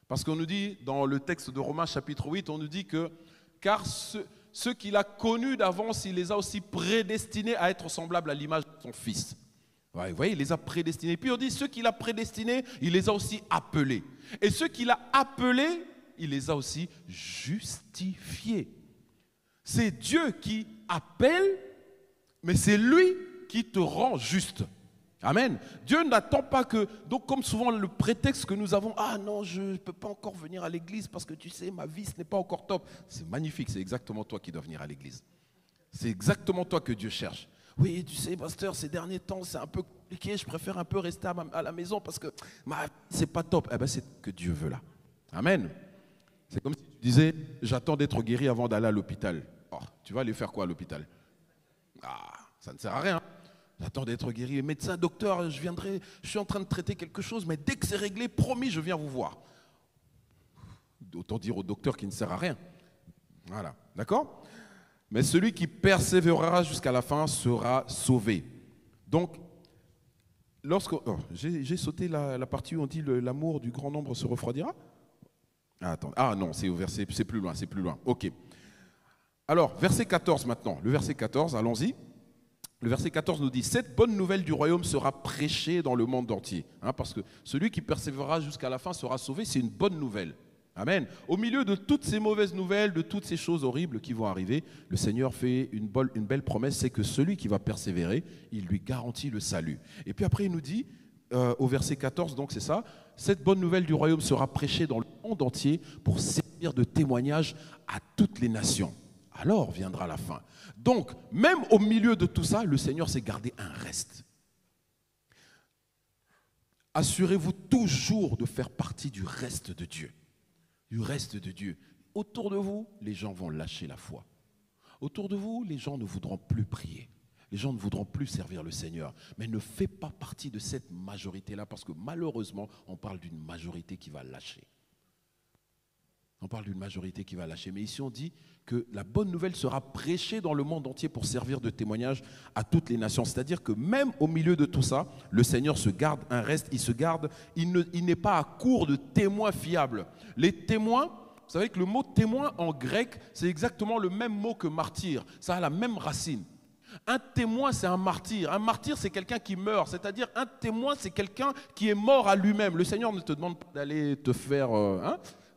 Parce qu'on nous dit, dans le texte de Romains chapitre 8, on nous dit que car ceux qu'il a connus d'avance, il les a aussi prédestinés à être semblables à l'image de son Fils. Ouais, vous voyez, il les a prédestinés. Puis on dit, ceux qu'il a prédestinés, il les a aussi appelés. Et ceux qu'il a appelés, il les a aussi justifiés. C'est Dieu qui appelle, mais c'est lui qui te rend juste. Amen. Dieu n'attend pas que, donc comme souvent le prétexte que nous avons, ah non, je ne peux pas encore venir à l'église parce que tu sais, ma vie, ce n'est pas encore top. C'est magnifique, c'est exactement toi qui dois venir à l'église. C'est exactement toi que Dieu cherche. Oui, tu sais, pasteur, ces derniers temps, c'est un peu compliqué, je préfère un peu rester à la maison parce que c'est pas top. Eh bien, c'est ce que Dieu veut là. Amen. C'est comme si tu disais, j'attends d'être guéri avant d'aller à l'hôpital. Oh, tu vas aller faire quoi à l'hôpital? Ah, ça ne sert à rien. J'attends d'être guéri. Médecin, docteur, je suis en train de traiter quelque chose, mais dès que c'est réglé, promis, je viens vous voir. Autant dire au docteur qui ne sert à rien. Voilà, d'accord? Mais celui qui persévérera jusqu'à la fin sera sauvé. Donc, j'ai sauté la partie où on dit l'amour du grand nombre se refroidira. Ah non, c'est au verset, c'est plus loin. Ok. Alors, verset 14 maintenant. Le verset 14, allons-y. Le verset 14 nous dit, cette bonne nouvelle du royaume sera prêchée dans le monde entier. Parce que celui qui persévérera jusqu'à la fin sera sauvé, c'est une bonne nouvelle. Amen. Au milieu de toutes ces mauvaises nouvelles, de toutes ces choses horribles qui vont arriver, le Seigneur fait une belle promesse, c'est que celui qui va persévérer, il lui garantit le salut. Et puis après, il nous dit, au verset 14, donc c'est ça, cette bonne nouvelle du royaume sera prêchée dans le monde entier pour servir de témoignage à toutes les nations. Alors viendra la fin. Donc, même au milieu de tout ça, le Seigneur s'est gardé un reste. Assurez-vous toujours de faire partie du reste de Dieu. Du reste de Dieu. Autour de vous, les gens vont lâcher la foi. Autour de vous, les gens ne voudront plus prier. Les gens ne voudront plus servir le Seigneur. Mais ne fais pas partie de cette majorité-là parce que malheureusement, on parle d'une majorité qui va lâcher. On parle d'une majorité qui va lâcher. Mais ici, on dit que la bonne nouvelle sera prêchée dans le monde entier pour servir de témoignage à toutes les nations. C'est-à-dire que même au milieu de tout ça, le Seigneur se garde un reste, il n'est pas à court de témoins fiables. Les témoins, vous savez que le mot témoin en grec, c'est exactement le même mot que martyr. Ça a la même racine. Un témoin, c'est un martyr. Un martyr, c'est quelqu'un qui meurt. C'est-à-dire, un témoin, c'est quelqu'un qui est mort à lui-même. Le Seigneur ne te demande pas d'aller te faire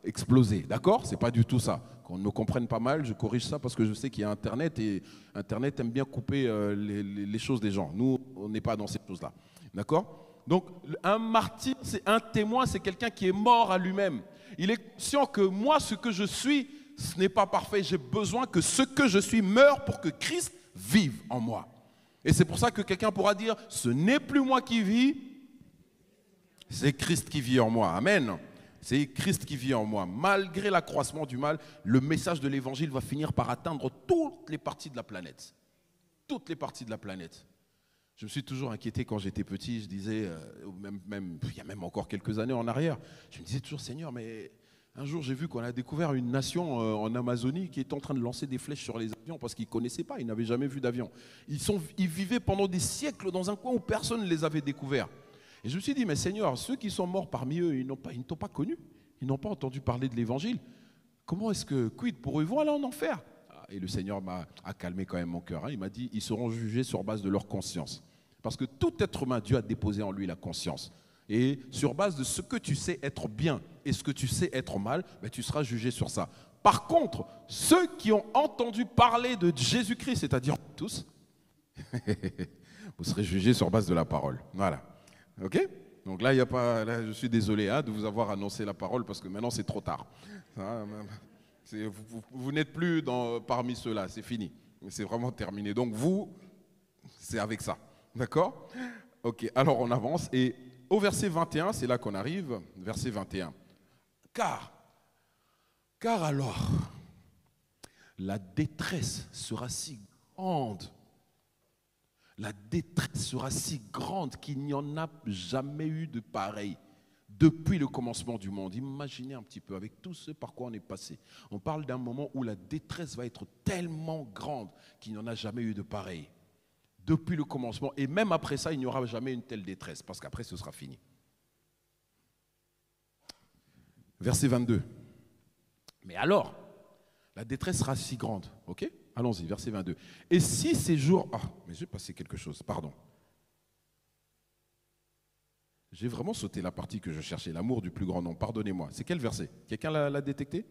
exploser. D'accord? C'est pas du tout ça. Qu'on me comprenne pas mal, je corrige ça parce que je sais qu'il y a Internet et Internet aime bien couper les choses des gens. Nous, on n'est pas dans ces choses-là. D'accord? Donc, un martyr, c'est un témoin, c'est quelqu'un qui est mort à lui-même. Il est conscient que moi, ce que je suis, ce n'est pas parfait. J'ai besoin que ce que je suis meure pour que Christ vive en moi. Et c'est pour ça que quelqu'un pourra dire, ce n'est plus moi qui vis, c'est Christ qui vit en moi. Amen. C'est Christ qui vit en moi. Malgré l'accroissement du mal, le message de l'évangile va finir par atteindre toutes les parties de la planète. Toutes les parties de la planète. Je me suis toujours inquiété quand j'étais petit. Je disais, il y a même encore quelques années en arrière, je me disais toujours, Seigneur, mais un jour j'ai vu qu'on a découvert une nation en Amazonie qui est en train de lancer des flèches sur les avions parce qu'ils ne connaissaient pas, ils n'avaient jamais vu d'avion. Ils vivaient pendant des siècles dans un coin où personne ne les avait découverts. Et je me suis dit, mais Seigneur, ceux qui sont morts parmi eux, ils ne t'ont pas connu, ils n'ont pas entendu parler de l'évangile. Comment est-ce que, quid pour eux, ils vont aller en enfer? Et le Seigneur a calmé quand même mon cœur. Il m'a dit, ils seront jugés sur base de leur conscience. Parce que tout être humain, Dieu a déposé en lui la conscience. Et sur base de ce que tu sais être bien et ce que tu sais être mal, ben, tu seras jugé sur ça. Par contre, ceux qui ont entendu parler de Jésus-Christ, c'est-à-dire tous, vous serez jugés sur base de la parole. Voilà. Ok? Donc là, il y a pas. Là, je suis désolé de vous avoir annoncé la parole parce que maintenant c'est trop tard. Vous n'êtes plus parmi ceux-là, c'est fini. C'est vraiment terminé. Donc vous, c'est avec ça. D'accord? Ok, alors on avance. Et au verset 21, c'est là qu'on arrive. Verset 21. Car alors, la détresse sera si grande. La détresse sera si grande qu'il n'y en a jamais eu de pareil depuis le commencement du monde. Imaginez un petit peu avec tout ce par quoi on est passé. On parle d'un moment où la détresse va être tellement grande qu'il n'y en a jamais eu de pareil. Depuis le commencement. Et même après ça, il n'y aura jamais une telle détresse parce qu'après, ce sera fini. Verset 22. Mais alors, la détresse sera si grande. Ok ? Allons-y, verset 22. Et si ces jours... Ah, mais j'ai passé quelque chose, pardon. J'ai vraiment sauté la partie que je cherchais, l'amour du plus grand nombre. Pardonnez-moi. C'est quel verset? Quelqu'un l'a détecté?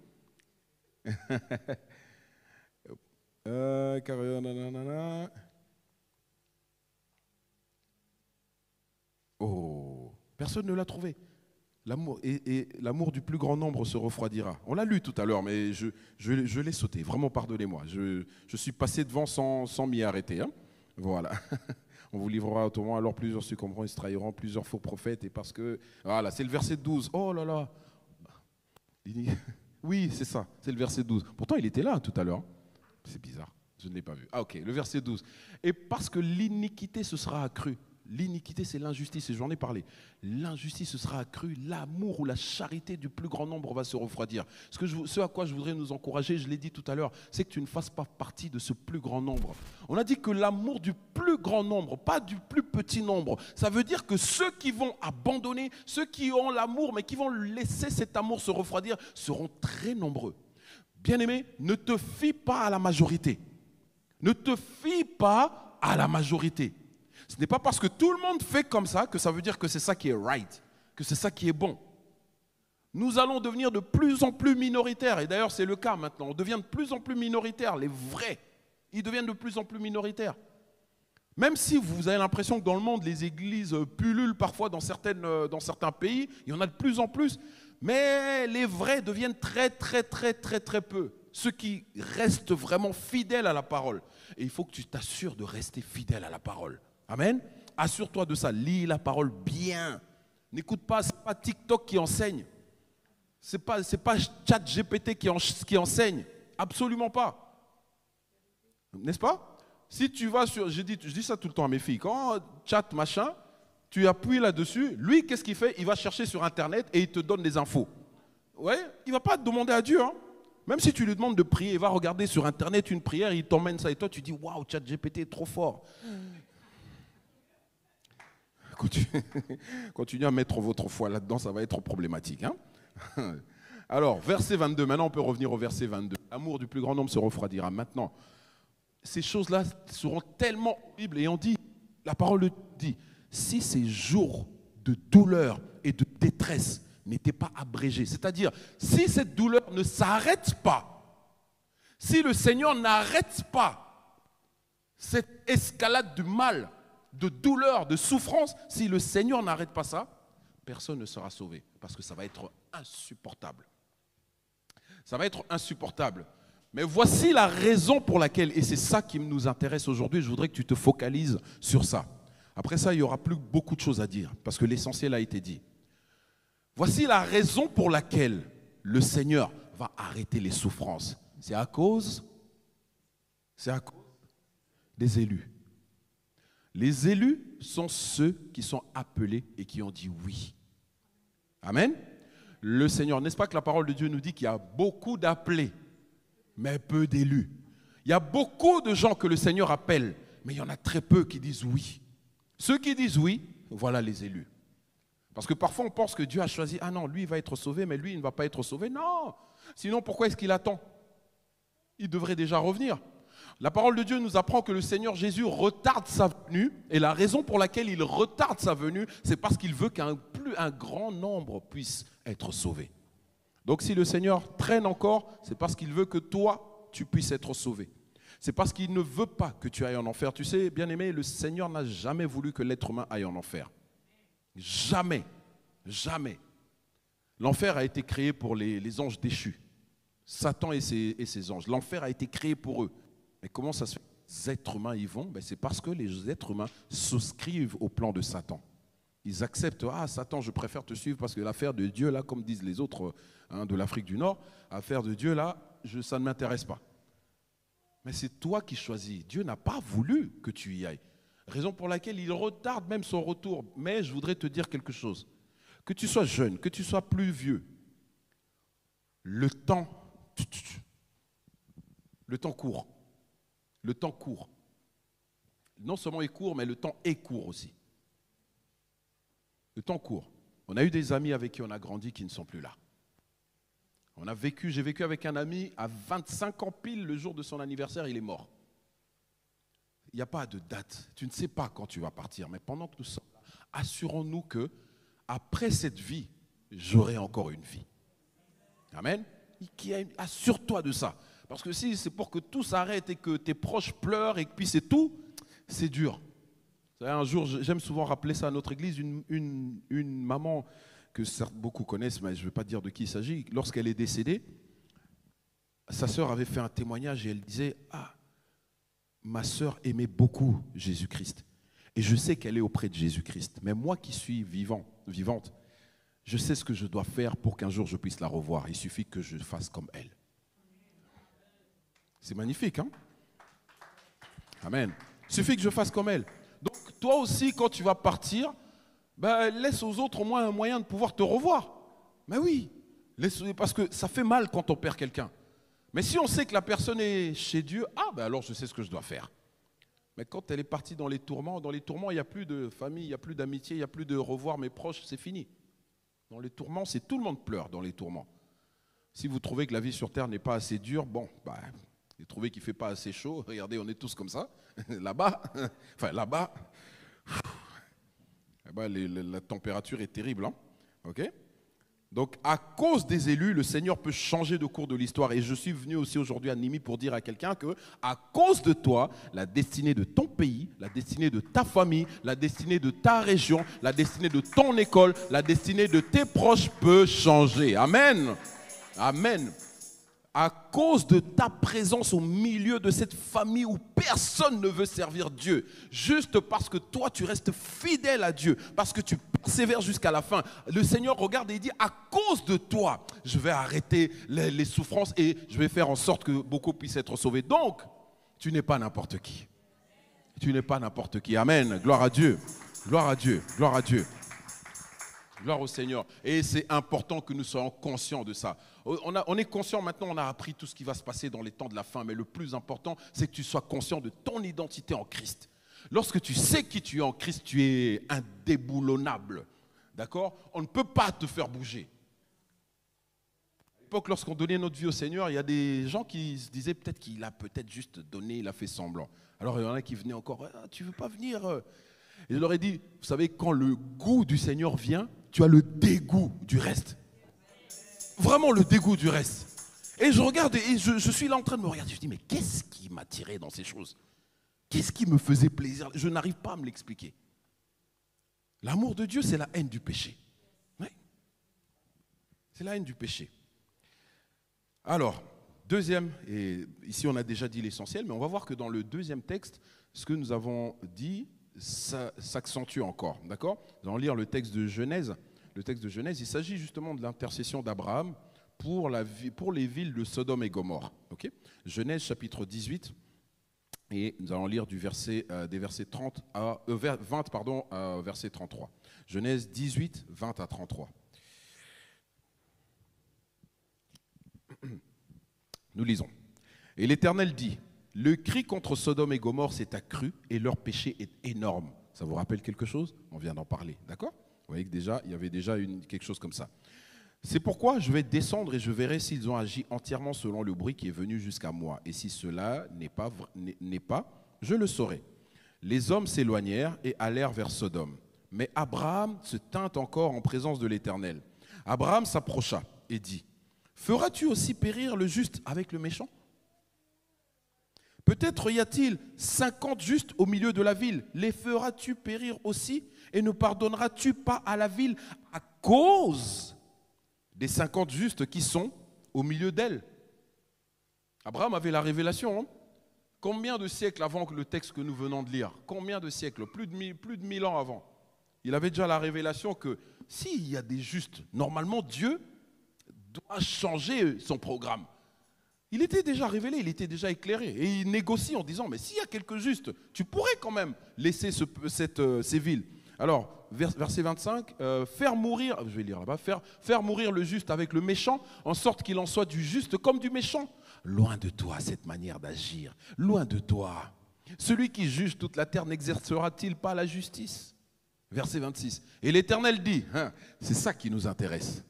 Oh, personne ne l'a trouvé. L'amour et l'amour du plus grand nombre se refroidira. On l'a lu tout à l'heure, mais je l'ai sauté. Vraiment, pardonnez-moi. Je suis passé devant sans m'y arrêter. Hein. Voilà. On vous livrera autrement, alors plusieurs succomberont et se trahiront, plusieurs faux prophètes, et parce que... Voilà, c'est le verset 12. Oh là là. Oui, c'est ça, c'est le verset 12. Pourtant, il était là tout à l'heure. C'est bizarre, je ne l'ai pas vu. Ah ok, le verset 12. Et parce que l'iniquité se sera accrue. L'iniquité, c'est l'injustice, et j'en ai parlé. L'injustice se sera accrue, l'amour ou la charité du plus grand nombre va se refroidir. Ce à quoi je voudrais nous encourager, je l'ai dit tout à l'heure, c'est que tu ne fasses pas partie de ce plus grand nombre. On a dit que l'amour du plus grand nombre, pas du plus petit nombre. Ça veut dire que ceux qui vont abandonner, ceux qui ont l'amour, mais qui vont laisser cet amour se refroidir, seront très nombreux. Bien-aimé, ne te fie pas à la majorité. Ne te fie pas à la majorité. Ce n'est pas parce que tout le monde fait comme ça que ça veut dire que c'est ça qui est right, que c'est ça qui est bon. Nous allons devenir de plus en plus minoritaires, et d'ailleurs c'est le cas maintenant, on devient de plus en plus minoritaires, les vrais, ils deviennent de plus en plus minoritaires. Même si vous avez l'impression que dans le monde, les églises pullulent parfois dans certains pays, il y en a de plus en plus, mais les vrais deviennent très peu. Ceux qui restent vraiment fidèles à la parole. Et il faut que tu t'assures de rester fidèle à la parole. Amen. Assure-toi de ça. Lis la parole bien. N'écoute pas, ce n'est pas TikTok qui enseigne. Ce n'est pas ChatGPT qui enseigne. Absolument pas. N'est-ce pas? Si tu vas sur... Je dis ça tout le temps à mes filles. Quand chat machin, tu appuies là-dessus, lui, qu'est-ce qu'il fait? Il va chercher sur Internet et il te donne des infos. Ouais, il ne va pas te demander à Dieu. Hein. Même si tu lui demandes de prier, il va regarder sur Internet une prière, il t'emmène ça. Et toi, tu dis, waouh, ChatGPT est trop fort. Continuez à mettre votre foi là-dedans, ça va être problématique. Hein. Alors, verset 22, maintenant on peut revenir au verset 22. L'amour du plus grand nombre se refroidira. Maintenant, ces choses-là seront tellement horribles. Et on dit, la parole dit, si ces jours de douleur et de détresse n'étaient pas abrégés, c'est-à-dire, si cette douleur ne s'arrête pas, si le Seigneur n'arrête pas cette escalade du mal, de douleur, de souffrance, si le Seigneur n'arrête pas ça, personne ne sera sauvé, parce que ça va être insupportable. Ça va être insupportable. Mais voici la raison pour laquelle, et c'est ça qui nous intéresse aujourd'hui, je voudrais que tu te focalises sur ça. Après ça, il n'y aura plus beaucoup de choses à dire, parce que l'essentiel a été dit. Voici la raison pour laquelle le Seigneur va arrêter les souffrances. C'est à cause des élus. Les élus sont ceux qui sont appelés et qui ont dit oui. Amen. Le Seigneur, n'est-ce pas que la parole de Dieu nous dit qu'il y a beaucoup d'appelés, mais peu d'élus. Il y a beaucoup de gens que le Seigneur appelle, mais il y en a très peu qui disent oui. Ceux qui disent oui, voilà les élus. Parce que parfois on pense que Dieu a choisi, ah non, lui il va être sauvé, mais lui il ne va pas être sauvé. Non, sinon pourquoi est-ce qu'il attend? Il devrait déjà revenir. La parole de Dieu nous apprend que le Seigneur Jésus retarde sa venue, et la raison pour laquelle il retarde sa venue, c'est parce qu'il veut qu'un grand nombre puisse être sauvé. Donc si le Seigneur traîne encore, c'est parce qu'il veut que toi, tu puisses être sauvé. C'est parce qu'il ne veut pas que tu ailles en enfer. Tu sais, bien-aimé, le Seigneur n'a jamais voulu que l'être humain aille en enfer. Jamais, jamais. L'enfer a été créé pour les anges déchus. Satan et ses anges. L'enfer a été créé pour eux. Mais comment ça se fait? Les êtres humains y vont, c'est parce que les êtres humains souscrivent au plan de Satan. Ils acceptent, ah Satan, je préfère te suivre parce que l'affaire de Dieu, là, comme disent les autres de l'Afrique du Nord, l'affaire de Dieu, là, ça ne m'intéresse pas. Mais c'est toi qui choisis. Dieu n'a pas voulu que tu y ailles. Raison pour laquelle il retarde même son retour. Mais je voudrais te dire quelque chose. Que tu sois jeune, que tu sois plus vieux, le temps court. Le temps court. Non seulement est court, mais le temps est court aussi. Le temps court. On a eu des amis avec qui on a grandi qui ne sont plus là. J'ai vécu avec un ami à 25 ans pile, le jour de son anniversaire, il est mort. Il n'y a pas de date. Tu ne sais pas quand tu vas partir, mais pendant que nous sommes là, assurons-nous que après cette vie, j'aurai encore une vie. Amen. Assure-toi de ça. Parce que si c'est pour que tout s'arrête et que tes proches pleurent et puis c'est tout, c'est dur. Un jour, j'aime souvent rappeler ça à notre église, une maman que certes beaucoup connaissent, mais je ne vais pas dire de qui il s'agit. Lorsqu'elle est décédée, sa sœur avait fait un témoignage et elle disait « Ah, ma sœur aimait beaucoup Jésus-Christ. Et je sais qu'elle est auprès de Jésus-Christ. Mais moi qui suis vivante, je sais ce que je dois faire pour qu'un jour je puisse la revoir. Il suffit que je fasse comme elle. » C'est magnifique, hein? Amen. Il suffit que je fasse comme elle. Donc, toi aussi, quand tu vas partir, laisse aux autres au moins un moyen de pouvoir te revoir. Mais oui, parce que ça fait mal quand on perd quelqu'un. Mais si on sait que la personne est chez Dieu, alors je sais ce que je dois faire. Mais quand elle est partie dans les tourments, il n'y a plus de famille, il n'y a plus d'amitié, il n'y a plus de revoir mes proches, c'est fini. Dans les tourments, c'est tout le monde pleure dans les tourments. Si vous trouvez que la vie sur terre n'est pas assez dure, vous trouvez qu'il ne fait pas assez chaud, regardez, on est tous comme ça, là-bas, la température est terrible, hein? Ok? Donc, à cause des élus, le Seigneur peut changer de cours de l'histoire. Et je suis venu aussi aujourd'hui à Nimi pour dire à quelqu'un que, à cause de toi, la destinée de ton pays, la destinée de ta famille, la destinée de ta région, la destinée de ton école, la destinée de tes proches peut changer. Amen. Amen. À cause de ta présence au milieu de cette famille où personne ne veut servir Dieu, juste parce que toi tu restes fidèle à Dieu, parce que tu persévères jusqu'à la fin, le Seigneur regarde et il dit, à cause de toi, je vais arrêter les souffrances et je vais faire en sorte que beaucoup puissent être sauvés. Donc, tu n'es pas n'importe qui. Tu n'es pas n'importe qui. Amen. Gloire à Dieu. Gloire à Dieu. Gloire à Dieu. Gloire au Seigneur. Et c'est important que nous soyons conscients de ça. On est conscient maintenant, on a appris tout ce qui va se passer dans les temps de la fin, mais le plus important, c'est que tu sois conscient de ton identité en Christ. Lorsque tu sais qui tu es en Christ, tu es indéboulonnable. D'accord? On ne peut pas te faire bouger. À l'époque, lorsqu'on donnait notre vie au Seigneur, il y a des gens qui se disaient peut-être qu'il a peut-être juste donné, il a fait semblant. Alors il y en a qui venaient encore, tu ne veux pas venir? Et je leur ai dit, vous savez, quand le goût du Seigneur vient, tu as le dégoût du reste. Vraiment le dégoût du reste. Et je regarde et je suis là en train de me regarder. Je dis, mais qu'est-ce qui m'attirait dans ces choses? Qu'est-ce qui me faisait plaisir? Je n'arrive pas à me l'expliquer. L'amour de Dieu, c'est la haine du péché. Oui. C'est la haine du péché. Alors, deuxième, et ici on a déjà dit l'essentiel, mais on va voir que dans le deuxième texte, ce que nous avons dit, ça s'accentue encore, d'accord? Nous allons lire le texte de Genèse. Le texte de Genèse, il s'agit justement de l'intercession d'Abraham pour les villes de Sodome et Gomorrhe. Okay? Genèse chapitre 18, et nous allons lire des versets 20 à verset 33. Genèse 18, 20 à 33. Nous lisons. Et l'Éternel dit, le cri contre Sodome et Gomorrhe s'est accru et leur péché est énorme. Ça vous rappelle quelque chose? On vient d'en parler, d'accord? Vous voyez que déjà, il y avait déjà quelque chose comme ça. C'est pourquoi je vais descendre et je verrai s'ils ont agi entièrement selon le bruit qui est venu jusqu'à moi. Et si cela n'est pas, je le saurai. Les hommes s'éloignèrent et allèrent vers Sodome. Mais Abraham se tint encore en présence de l'Éternel. Abraham s'approcha et dit, feras-tu aussi périr le juste avec le méchant? Peut-être y a-t-il 50 justes au milieu de la ville. Les feras-tu périr aussi et ne pardonneras-tu pas à la ville à cause des 50 justes qui sont au milieu d'elle? Abraham avait la révélation. Hein? Combien de siècles avant le texte que nous venons de lire? Combien de siècles? Plus de 1000 ans avant. Il avait déjà la révélation que s'il y a des justes, normalement Dieu doit changer son programme. Il était déjà révélé, il était déjà éclairé. Et il négocie en disant, mais s'il y a quelques justes, tu pourrais quand même laisser ces villes. Alors, verset 25, faire mourir, je vais lire là-bas, faire mourir le juste avec le méchant, en sorte qu'il en soit du juste comme du méchant. Loin de toi cette manière d'agir, loin de toi. Celui qui juge toute la terre n'exercera-t-il pas la justice? Verset 26. Et l'Éternel dit, c'est ça qui nous intéresse.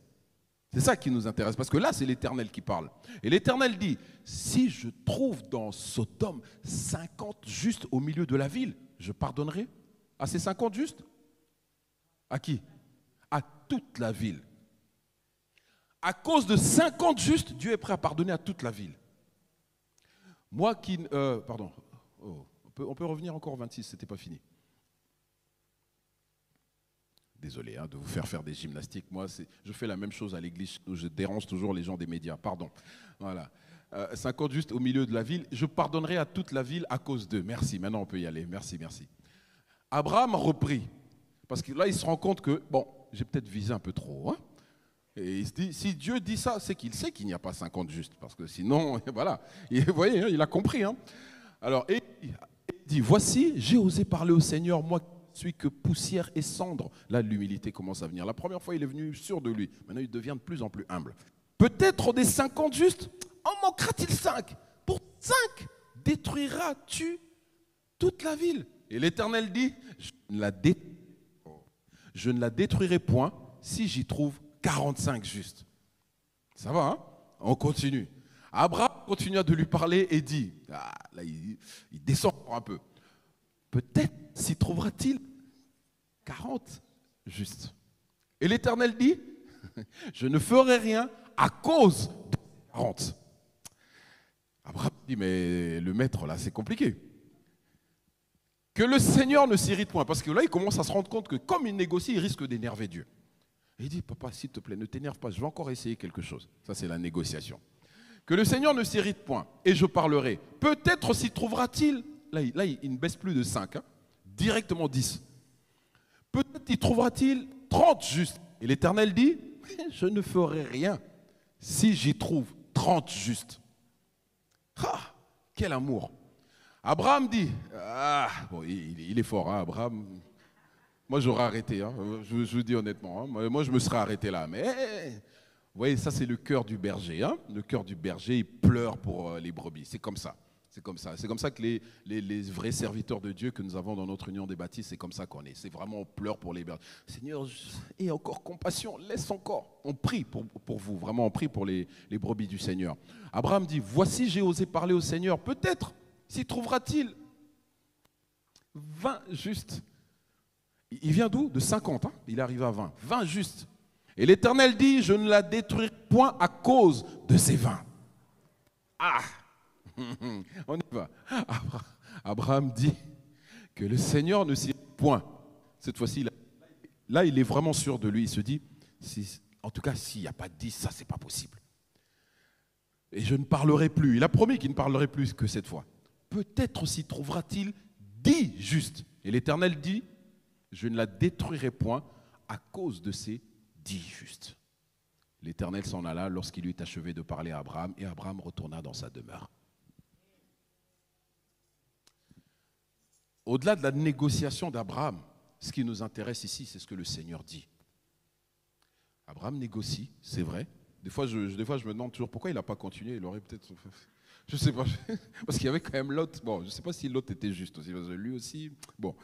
C'est ça qui nous intéresse, parce que là, c'est l'Éternel qui parle. Et l'Éternel dit, si je trouve dans Sodome 50 justes au milieu de la ville, je pardonnerai à ces 50 justes. À qui? À toute la ville. À cause de 50 justes, Dieu est prêt à pardonner à toute la ville. Moi qui... pardon. Oh, on peut revenir encore au 26, ce n'était pas fini. Désolé de vous faire des gymnastiques. Moi, je fais la même chose à l'église. Je dérange toujours les gens des médias. Pardon. Voilà. 50 justes au milieu de la ville. Je pardonnerai à toute la ville à cause d'eux. Merci. Maintenant, on peut y aller. Merci, merci. Abraham reprit. Parce que là, il se rend compte que, bon, j'ai peut-être visé un peu trop. Hein, et il se dit, si Dieu dit ça, c'est qu'il sait qu'il n'y a pas 50 justes. Parce que sinon, voilà. Et vous voyez, il a compris. Hein. Alors, et il dit, voici, j'ai osé parler au Seigneur, moi qui suis que poussière et cendre. Là, l'humilité commence à venir. La première fois, il est venu sûr de lui. Maintenant, il devient de plus en plus humble. Peut-être des 50 justes, en manquera-t-il 5 ? Pour 5, détruiras-tu toute la ville ? Et l'Éternel dit, je ne la détruirai point si j'y trouve 45 justes. Ça va, hein ? On continue. Abraham continua de lui parler et dit, là il descend un peu, peut-être s'y trouvera-t-il 40 justes. Et l'Éternel dit, je ne ferai rien à cause de 40. Abraham dit, mais le maître là c'est compliqué. Que le Seigneur ne s'irrite point, parce que là il commence à se rendre compte que comme il négocie, il risque d'énerver Dieu. Et il dit, papa s'il te plaît, ne t'énerve pas, je vais encore essayer quelque chose. Ça c'est la négociation. Que le Seigneur ne s'irrite point, et je parlerai. Peut-être s'y trouvera-t-il, là il ne baisse plus de 5, hein, directement 10. Peut-être y trouvera-t-il 30 justes. Et l'Éternel dit, je ne ferai rien si j'y trouve 30 justes. Ah, quel amour. Abraham dit, bon, il est fort, hein, Abraham. Moi j'aurais arrêté, hein, je vous dis honnêtement, hein, moi je me serais arrêté là, mais... Vous voyez, ça c'est le cœur du berger. Hein? Le cœur du berger, il pleure pour les brebis. C'est comme ça. C'est comme ça. C'est comme ça que les vrais serviteurs de Dieu que nous avons dans notre union des baptistes, c'est comme ça qu'on est. C'est vraiment, on pleure pour les bergers. Seigneur, aie encore compassion, laisse encore. On prie pour vous, vraiment, on prie pour les brebis du Seigneur. Abraham dit, voici, j'ai osé parler au Seigneur. Peut-être, s'y trouvera-t-il 20 justes. Il vient d'où ? De 50. Hein? Il arrive à 20. 20 justes. Et l'Éternel dit, je ne la détruirai point à cause de ces 20. Ah, on y va. Abraham dit que le Seigneur ne s'y point. Cette fois-ci, là, il est vraiment sûr de lui. Il se dit, en tout cas, s'il n'y a pas 10, ça, c'est pas possible. Et je ne parlerai plus. Il a promis qu'il ne parlerait plus que cette fois. Peut-être s'y trouvera-t-il 10 justes. Et l'Éternel dit, je ne la détruirai point à cause de ces 10 justes. L'Éternel s'en alla lorsqu'il eut achevé de parler à Abraham, et Abraham retourna dans sa demeure. Au-delà de la négociation d'Abraham, ce qui nous intéresse ici, c'est ce que le Seigneur dit. Abraham négocie, c'est vrai. Des fois, je me demande toujours pourquoi il n'a pas continué. Il aurait peut-être... Je ne sais pas. Parce qu'il y avait quand même Lot. Bon, je ne sais pas si Lot était juste aussi. Parce que lui aussi... Bon.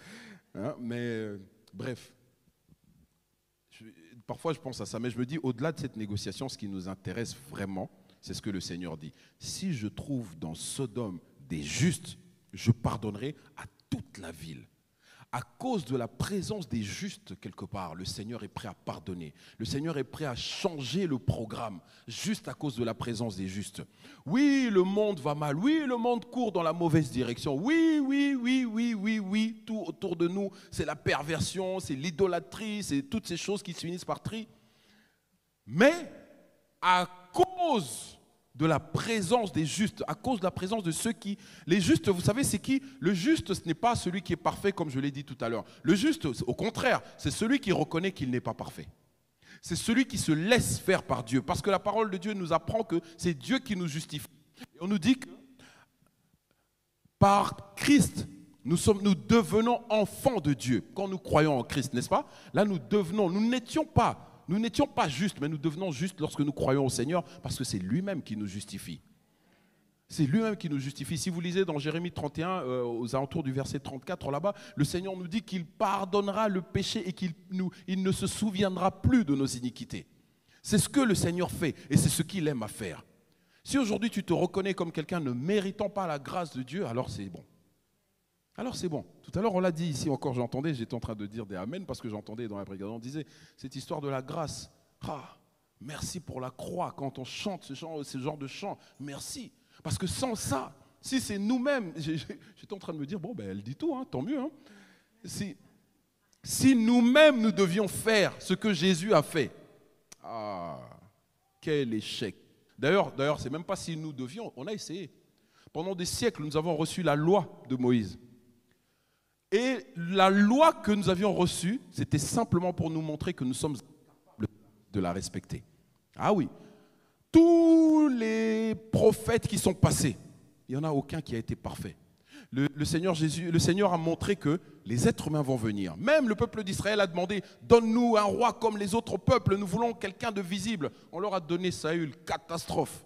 Hein, mais bref. Parfois, je pense à ça. Mais je me dis, au-delà de cette négociation, ce qui nous intéresse vraiment, c'est ce que le Seigneur dit. Si je trouve dans Sodome des justes, je pardonnerai à toute la ville. À cause de la présence des justes, quelque part, le Seigneur est prêt à pardonner. Le Seigneur est prêt à changer le programme, juste à cause de la présence des justes. Oui, le monde va mal. Oui, le monde court dans la mauvaise direction. Oui, tout autour de nous, c'est la perversion, c'est l'idolâtrie, c'est toutes ces choses qui se finissent par tri. Mais à cause de la présence des justes, à cause de la présence de ceux qui... Les justes, vous savez, c'est qui ? Le juste, ce n'est pas celui qui est parfait, comme je l'ai dit tout à l'heure. Le juste, au contraire, c'est celui qui reconnaît qu'il n'est pas parfait. C'est celui qui se laisse faire par Dieu. Parce que la parole de Dieu nous apprend que c'est Dieu qui nous justifie. Et on nous dit que par Christ, nous devenons enfants de Dieu. Quand nous croyons en Christ, n'est-ce pas ? Là, nous n'étions pas justes, mais nous devenons justes lorsque nous croyons au Seigneur, parce que c'est lui-même qui nous justifie. C'est lui-même qui nous justifie. Si vous lisez dans Jérémie 31, aux alentours du verset 34, là-bas, le Seigneur nous dit qu'il pardonnera le péché et qu'il ne se souviendra plus de nos iniquités. C'est ce que le Seigneur fait et c'est ce qu'il aime à faire. Si aujourd'hui tu te reconnais comme quelqu'un ne méritant pas la grâce de Dieu, alors c'est bon. Alors c'est bon. Tout à l'heure, on l'a dit ici encore, j'entendais, j'étais en train de dire des amen parce que j'entendais dans la prédication, on disait cette histoire de la grâce. Ah, merci pour la croix quand on chante ce genre de chant. Merci. Parce que sans ça, si c'est nous-mêmes, j'étais en train de me dire, bon, ben, elle dit tout, hein, tant mieux. Hein. Si nous-mêmes, nous devions faire ce que Jésus a fait, ah, quel échec. D'ailleurs, c'est même pas si nous devions, on a essayé. Pendant des siècles, nous avons reçu la loi de Moïse. Et la loi que nous avions reçue, c'était simplement pour nous montrer que nous sommes capables de la respecter. Ah oui. Tous les prophètes qui sont passés, il n'y en a aucun qui a été parfait. Le Seigneur a montré que les êtres humains vont venir. Même le peuple d'Israël a demandé, donne-nous un roi comme les autres peuples, nous voulons quelqu'un de visible. On leur a donné Saül, catastrophe.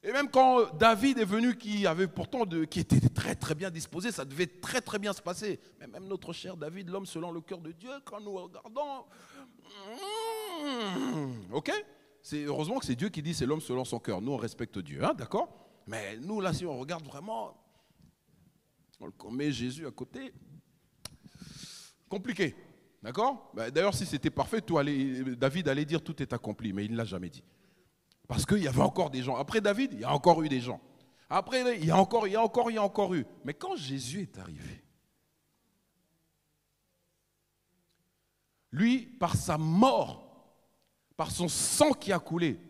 Et même quand David est venu, qui était très très bien disposé, ça devait très très bien se passer. Mais même notre cher David, l'homme selon le cœur de Dieu, quand nous regardons, ok, heureusement que c'est Dieu qui dit c'est l'homme selon son cœur. Nous on respecte Dieu, hein, d'accord? Mais nous là, si on regarde vraiment, on met Jésus à côté, compliqué, d'accord? D'ailleurs, si c'était parfait, David allait dire tout est accompli, mais il ne l'a jamais dit. Parce qu'il y avait encore des gens. Après David, il y a encore eu des gens. Après, il y a encore eu. Mais quand Jésus est arrivé, lui, par sa mort, par son sang qui a coulé,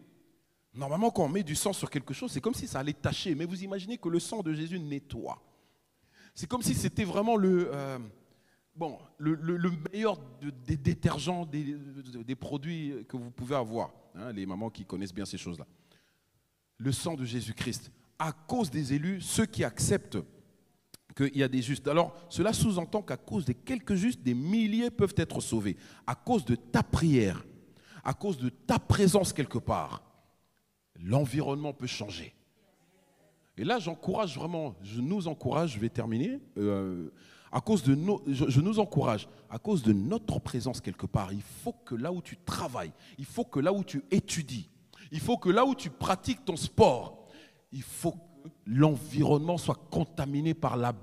normalement, quand on met du sang sur quelque chose, c'est comme si ça allait tacher. Mais vous imaginez que le sang de Jésus nettoie. C'est comme si c'était vraiment le meilleur des détergents, des produits que vous pouvez avoir. Hein, les mamans qui connaissent bien ces choses-là. Le sang de Jésus-Christ, à cause des élus, ceux qui acceptent qu'il y a des justes. Alors, cela sous-entend qu'à cause des quelques justes, des milliers peuvent être sauvés. À cause de ta prière, à cause de ta présence quelque part, l'environnement peut changer. Et là, j'encourage vraiment, je nous encourage, je vais terminer, je nous encourage, à cause de notre présence quelque part, il faut que là où tu travailles, il faut que là où tu étudies, il faut que là où tu pratiques ton sport, il faut que l'environnement soit contaminé par la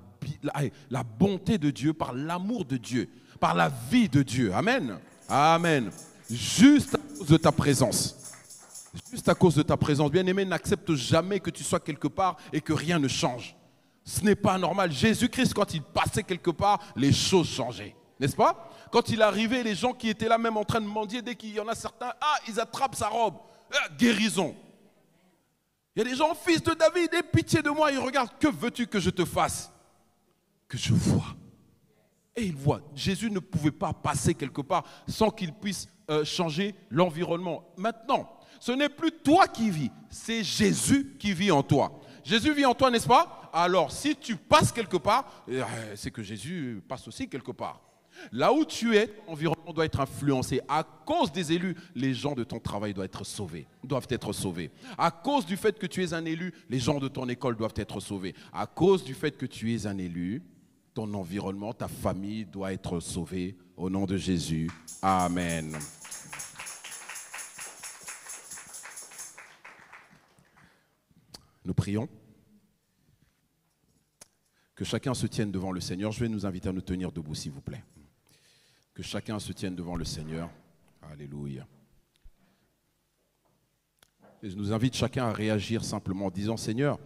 bonté de Dieu, par l'amour de Dieu, par la vie de Dieu. Amen. Amen. Juste à cause de ta présence. Juste à cause de ta présence. Bien-aimé, n'accepte jamais que tu sois quelque part et que rien ne change. Ce n'est pas normal. Jésus-Christ, quand il passait quelque part, les choses changeaient. N'est-ce pas? Quand il arrivait, les gens qui étaient là même en train de mendier, dès qu'il y en a certains, ils attrapent sa robe. Guérison. Il y a des gens, fils de David, aie pitié de moi. Ils regardent, que veux-tu que je te fasse? Que je vois. Et il voit. Jésus ne pouvait pas passer quelque part sans qu'il puisse changer l'environnement. Maintenant, ce n'est plus toi qui vis, c'est Jésus qui vit en toi. Jésus vit en toi, n'est-ce pas? Alors, si tu passes quelque part, c'est que Jésus passe aussi quelque part. Là où tu es, l'environnement doit être influencé. À cause des élus, les gens de ton travail doivent être sauvés. À cause du fait que tu es un élu, les gens de ton école doivent être sauvés. À cause du fait que tu es un élu, ton environnement, ta famille doit être sauvée. Au nom de Jésus. Amen. Nous prions. Que chacun se tienne devant le Seigneur. Je vais nous inviter à nous tenir debout, s'il vous plaît. Que chacun se tienne devant le Seigneur. Alléluia. Et je nous invite chacun à réagir simplement en disant, Seigneur,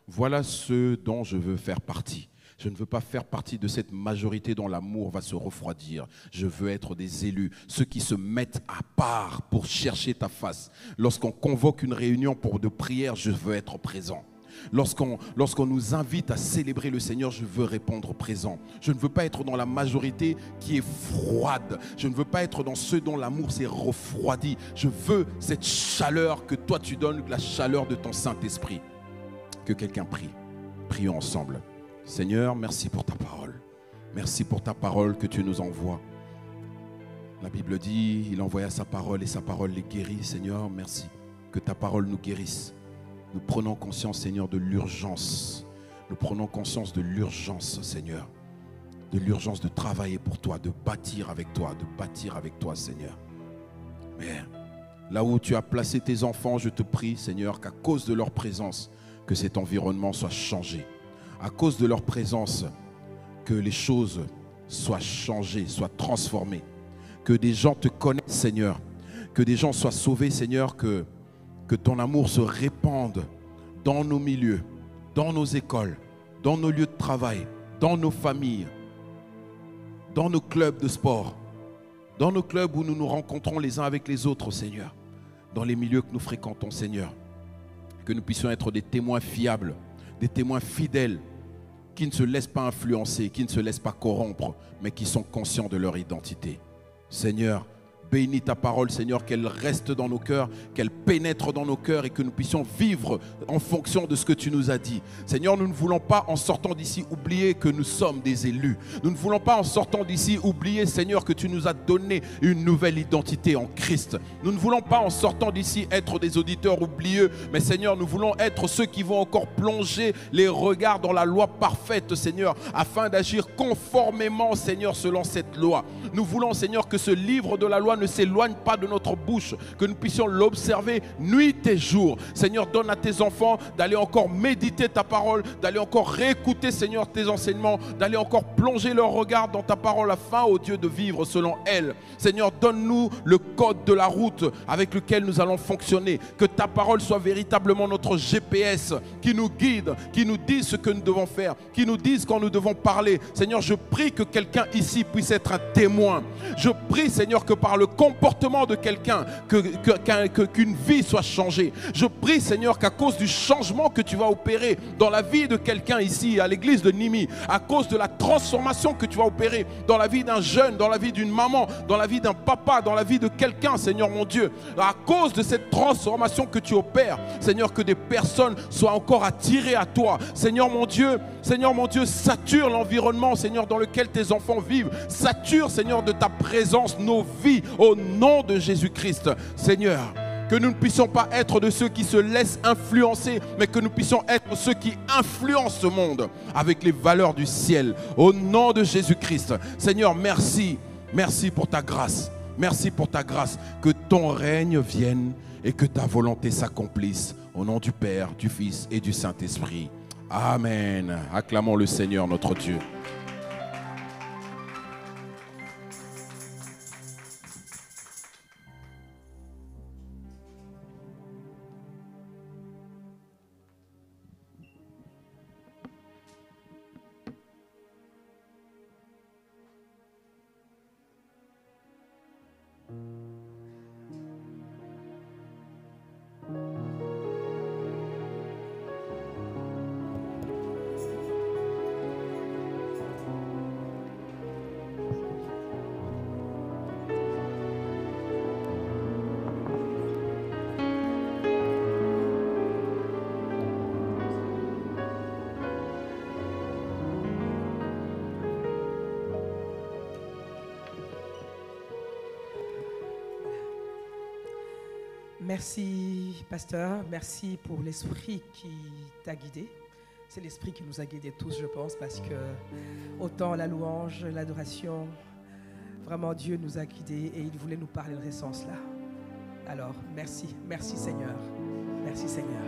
voilà ce dont je veux faire partie. Je ne veux pas faire partie de cette majorité dont l'amour va se refroidir. Je veux être des élus, ceux qui se mettent à part pour chercher ta face. Lorsqu'on convoque une réunion de prière, je veux être présent. Lorsqu'on nous invite à célébrer le Seigneur, je veux répondre présent. Je ne veux pas être dans la majorité qui est froide. Je ne veux pas être dans ceux dont l'amour s'est refroidi. Je veux cette chaleur que toi tu donnes, la chaleur de ton Saint-Esprit. Que quelqu'un prie. Prions ensemble. Seigneur, merci pour ta parole. Merci pour ta parole que tu nous envoies. La Bible dit, il envoya sa parole et sa parole les guérit. Seigneur, merci que ta parole nous guérisse. Nous prenons conscience, Seigneur, de l'urgence. Nous prenons conscience de l'urgence, Seigneur. De l'urgence de travailler pour toi, de bâtir avec toi, Seigneur. Mais là où tu as placé tes enfants, je te prie, Seigneur, qu'à cause de leur présence, que cet environnement soit changé. À cause de leur présence, que les choses soient changées, soient transformées. Que des gens te connaissent, Seigneur. Que des gens soient sauvés, Seigneur. Que ton amour se répande dans nos milieux, dans nos écoles, dans nos lieux de travail, dans nos familles, dans nos clubs de sport, dans nos clubs où nous nous rencontrons les uns avec les autres, Seigneur. Dans les milieux que nous fréquentons, Seigneur. Que nous puissions être des témoins fiables, des témoins fidèles, qui ne se laissent pas influencer, qui ne se laissent pas corrompre, mais qui sont conscients de leur identité. Seigneur, bénis ta parole, Seigneur, qu'elle reste dans nos cœurs, qu'elle pénètre dans nos cœurs et que nous puissions vivre en fonction de ce que tu nous as dit. Seigneur, nous ne voulons pas, en sortant d'ici, oublier que nous sommes des élus. Nous ne voulons pas, en sortant d'ici, oublier, Seigneur, que tu nous as donné une nouvelle identité en Christ. Nous ne voulons pas, en sortant d'ici, être des auditeurs oublieux, mais Seigneur, nous voulons être ceux qui vont encore plonger les regards dans la loi parfaite, Seigneur, afin d'agir conformément, Seigneur, selon cette loi. Nous voulons, Seigneur, que ce livre de la loi ne s'éloigne pas de notre bouche, que nous puissions l'observer nuit et jour. Seigneur, donne à tes enfants d'aller encore méditer ta parole, d'aller encore réécouter, Seigneur, tes enseignements, d'aller encore plonger leur regard dans ta parole afin, ô Dieu, de vivre selon elle. Seigneur, donne-nous le code de la route avec lequel nous allons fonctionner, que ta parole soit véritablement notre GPS qui nous guide, qui nous dise ce que nous devons faire, qui nous dise quand nous devons parler. Seigneur, je prie que quelqu'un ici puisse être un témoin. Je prie, Seigneur, que par le comportement de quelqu'un, qu'une vie soit changée. Je prie, Seigneur, qu'à cause du changement que tu vas opérer dans la vie de quelqu'un ici, à l'église de Nimi, à cause de la transformation que tu vas opérer dans la vie d'un jeune, dans la vie d'une maman, dans la vie d'un papa, dans la vie de quelqu'un, Seigneur mon Dieu, à cause de cette transformation que tu opères, Seigneur, que des personnes soient encore attirées à toi. Seigneur mon Dieu, sature l'environnement, Seigneur, dans lequel tes enfants vivent. Sature, Seigneur, de ta présence nos vies au nom de Jésus-Christ. Seigneur, que nous ne puissions pas être de ceux qui se laissent influencer, mais que nous puissions être ceux qui influencent ce monde avec les valeurs du ciel. Au nom de Jésus-Christ. Seigneur, merci. Merci pour ta grâce. Merci pour ta grâce. Que ton règne vienne et que ta volonté s'accomplisse. Au nom du Père, du Fils et du Saint-Esprit. Amen. Acclamons le Seigneur notre Dieu. Merci, pasteur. Merci pour l'esprit qui t'a guidé. C'est l'esprit qui nous a guidés tous, je pense, parce que autant la louange, l'adoration, vraiment Dieu nous a guidés et il voulait nous parler de ce sens-là. Alors, merci. Merci Seigneur. Merci Seigneur.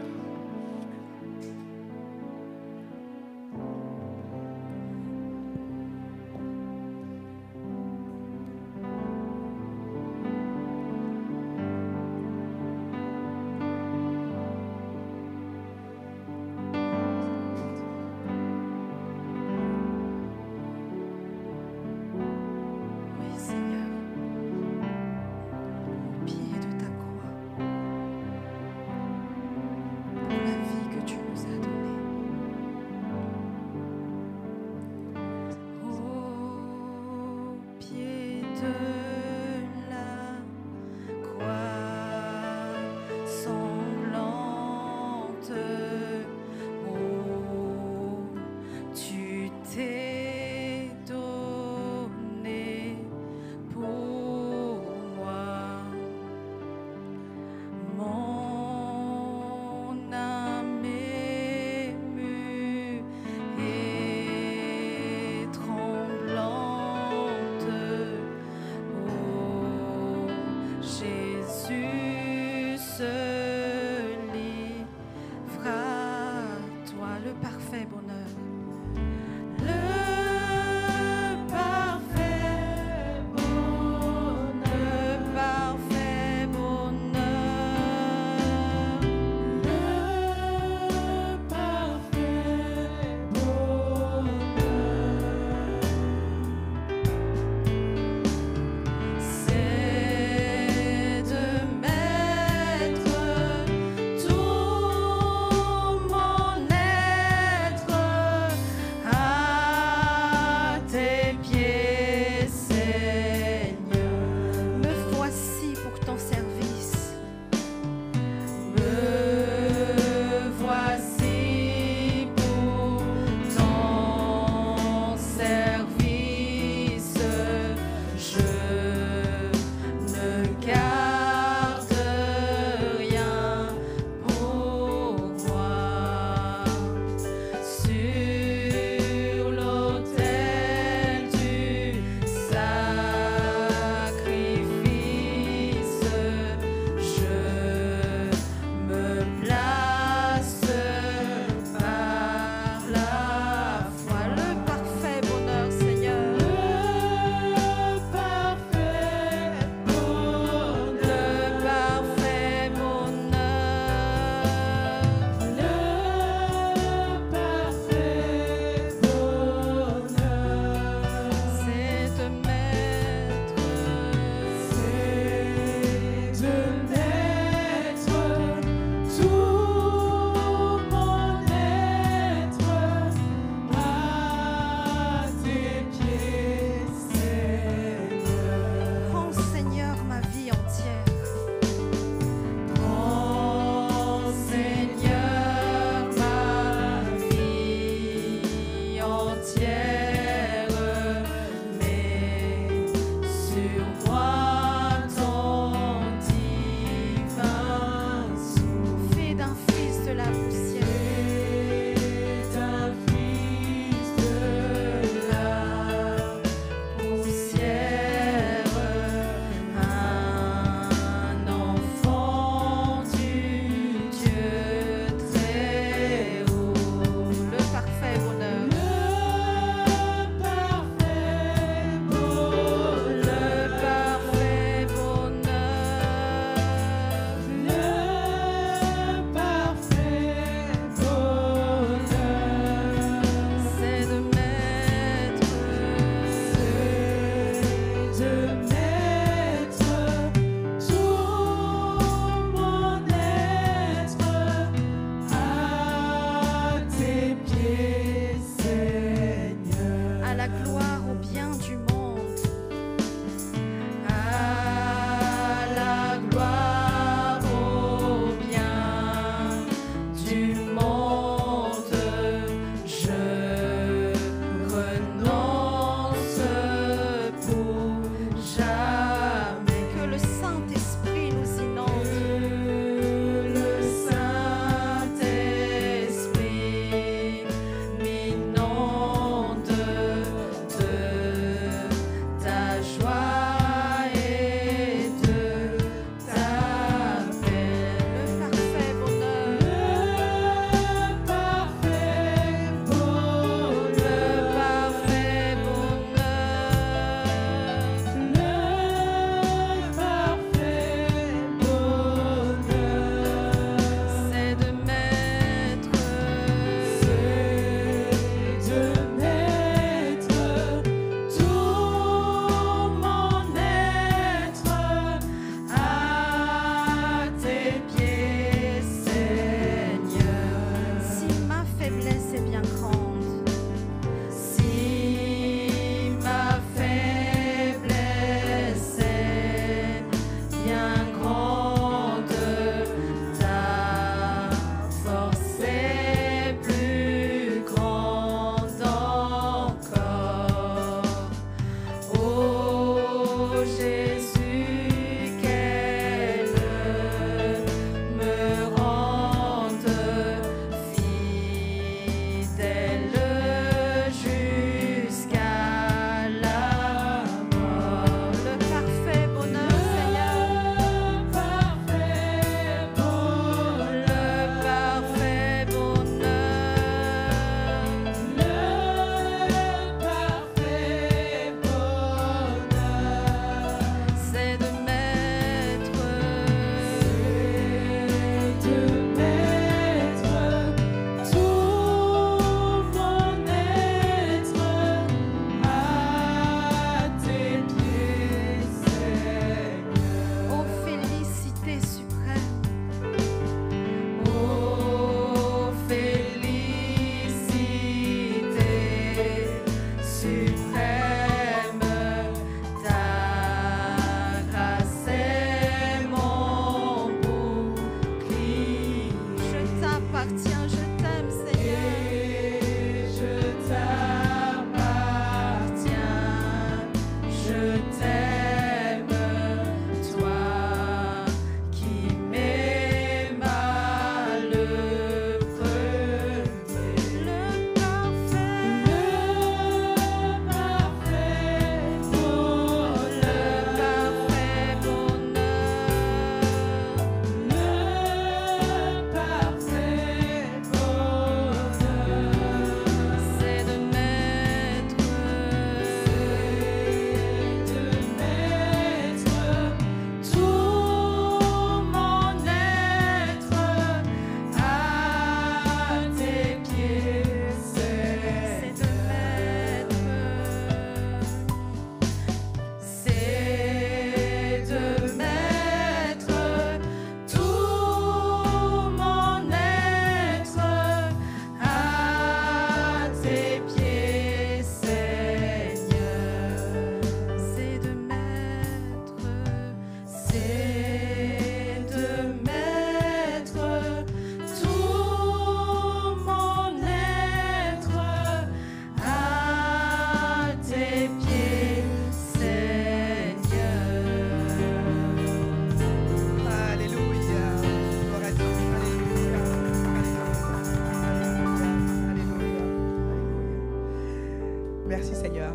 Merci Seigneur.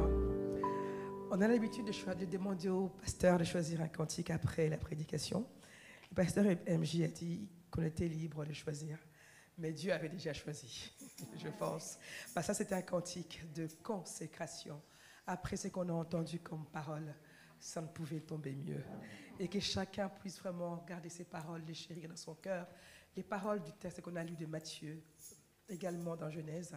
On a l'habitude de demander au pasteur de choisir un cantique après la prédication. Le pasteur MJ a dit qu'on était libre de choisir. Mais Dieu avait déjà choisi, je pense. Ça, c'était un cantique de consécration. Après ce qu'on a entendu comme parole, ça ne pouvait tomber mieux. Et que chacun puisse vraiment garder ses paroles, les chérir dans son cœur. Les paroles du texte qu'on a lu de Matthieu, également dans Genèse,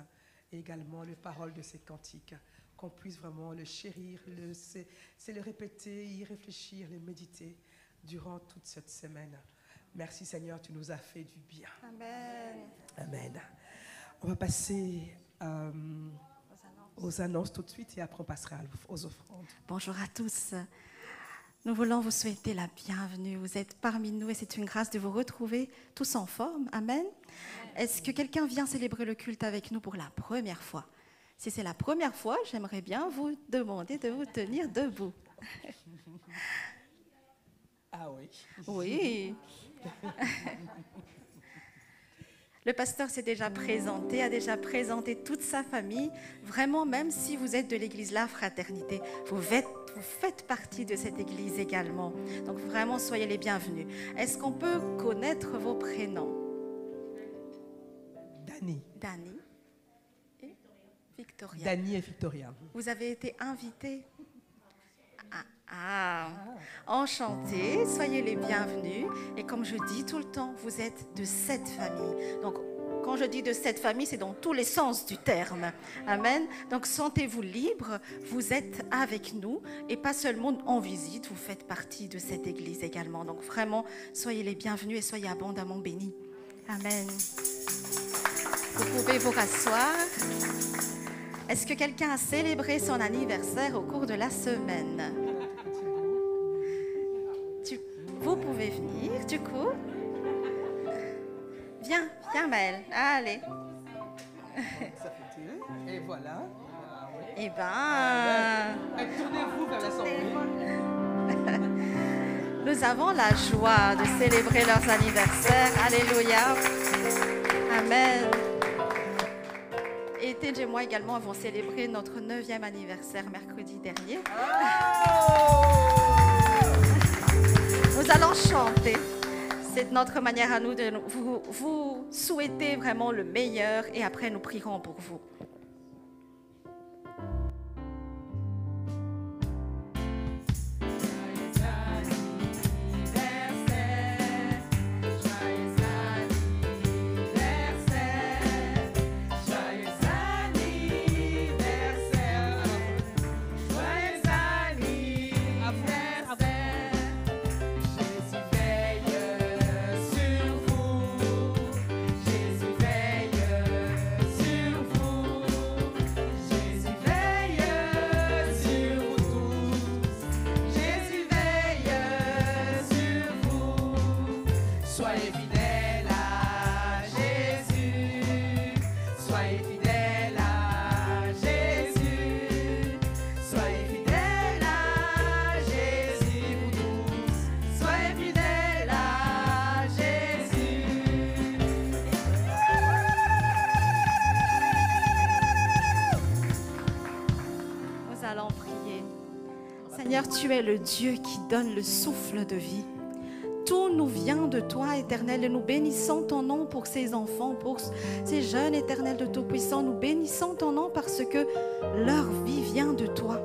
et également les paroles de ces cantiques. Qu'on puisse vraiment le chérir, c'est le répéter, y réfléchir, le méditer durant toute cette semaine. Merci Seigneur, tu nous as fait du bien. Amen. Amen. On va passer aux annonces tout de suite et après on passera aux offrandes. Bonjour à tous. Nous voulons vous souhaiter la bienvenue. Vous êtes parmi nous et c'est une grâce de vous retrouver tous en forme. Amen. Est-ce que quelqu'un vient célébrer le culte avec nous pour la première fois? Si c'est la première fois, j'aimerais bien vous demander de vous tenir debout. Ah oui. Oui. Le pasteur s'est déjà présenté, a déjà présenté toute sa famille. Vraiment, même si vous êtes de l'église La Fraternité, vous faites partie de cette église également. Donc vraiment, soyez les bienvenus. Est-ce qu'on peut connaître vos prénoms? Dani. Dani et Victoria. Dani et Victoria. Vous avez été invités? Enchantés, soyez les bienvenus. Et comme je dis tout le temps, vous êtes de cette famille. Donc, quand je dis de cette famille, c'est dans tous les sens du terme. Amen. Donc, sentez-vous libres, vous êtes avec nous et pas seulement en visite, vous faites partie de cette église également. Donc, vraiment, soyez les bienvenus et soyez abondamment bénis. Amen. Vous pouvez vous rasseoir. Est-ce que quelqu'un a célébré son anniversaire au cours de la semaine? Vous pouvez venir, du coup. Viens, Maëlle. Allez. Et voilà. Eh ben... Tournez-vous vers la sortie. Nous avons la joie de célébrer leurs anniversaires. Alléluia. Amen. Et Tej et moi également avons célébré notre 9e anniversaire mercredi dernier. Nous allons chanter. C'est notre manière à nous de vous souhaiter vraiment le meilleur et après nous prierons pour vous. Seigneur, tu es le Dieu qui donne le souffle de vie. Tout nous vient de toi, Éternel, et nous bénissons ton nom pour ces enfants, pour ces jeunes, Éternel de Tout-Puissant. Nous bénissons ton nom parce que leur vie vient de toi.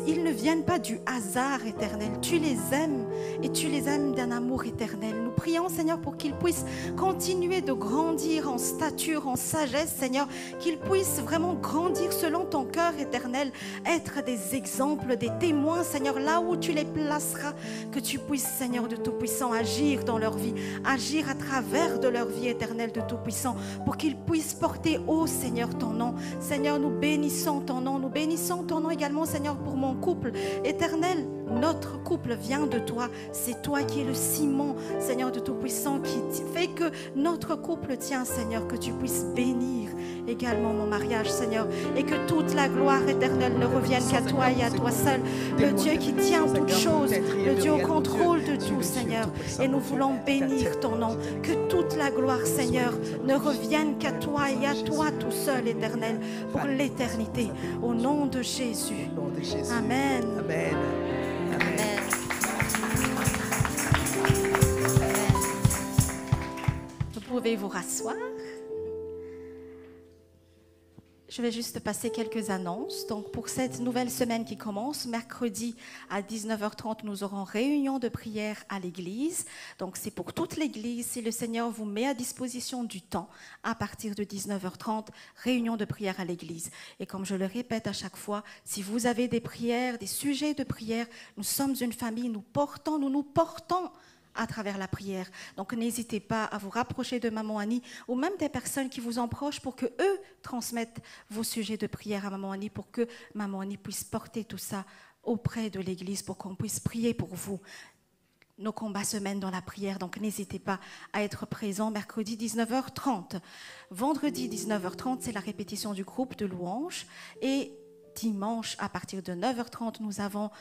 Ils ne viennent pas du hasard, Éternel. Tu les aimes et tu les aimes d'un amour éternel. Nous prions, Seigneur, pour qu'ils puissent continuer de grandir en stature, en sagesse, Seigneur. Qu'ils puissent vraiment grandir selon ton cœur éternel. Être des exemples, des témoins, Seigneur, là où tu les placeras. Que tu puisses, Seigneur de Tout-Puissant, agir dans leur vie. Agir à travers de leur vie éternelle de Tout-Puissant. Pour qu'ils puissent porter haut, Seigneur, ton nom. Seigneur, nous bénissons ton nom. Nous bénissons ton nom également, Seigneur, pour mon couple éternel. Notre couple vient de toi. C'est toi qui es le ciment, Seigneur de Tout-Puissant, qui fait que notre couple tient, Seigneur, que tu puisses bénir également mon mariage, Seigneur, et que toute la gloire éternelle ne revienne qu'à toi et à toi seul, le Dieu qui tient toutes choses, le Dieu au contrôle de tout, Seigneur. Et nous voulons bénir ton nom, que toute la gloire, Seigneur, ne revienne qu'à toi et à toi tout seul, éternel, pour l'éternité, au nom de Jésus. Au nom de Jésus. Amen. Amen. Amen. Vous pouvez vous rasseoir. Je vais juste passer quelques annonces. Donc, pour cette nouvelle semaine qui commence, mercredi à 19h30, nous aurons réunion de prière à l'église. Donc, c'est pour toute l'église. Si le Seigneur vous met à disposition du temps, à partir de 19h30, réunion de prière à l'église. Et comme je le répète à chaque fois, si vous avez des prières, des sujets de prière, nous sommes une famille, nous nous portons à travers la prière. Donc, n'hésitez pas à vous rapprocher de Maman Annie ou même des personnes qui vous en proches pour que eux transmettent vos sujets de prière à Maman Annie, pour que Maman Annie puisse porter tout ça auprès de l'Église, pour qu'on puisse prier pour vous. Nos combats se mènent dans la prière, donc n'hésitez pas à être présent mercredi 19h30. Vendredi 19h30, c'est la répétition du groupe de louanges. Et dimanche, à partir de 9h30, nous avons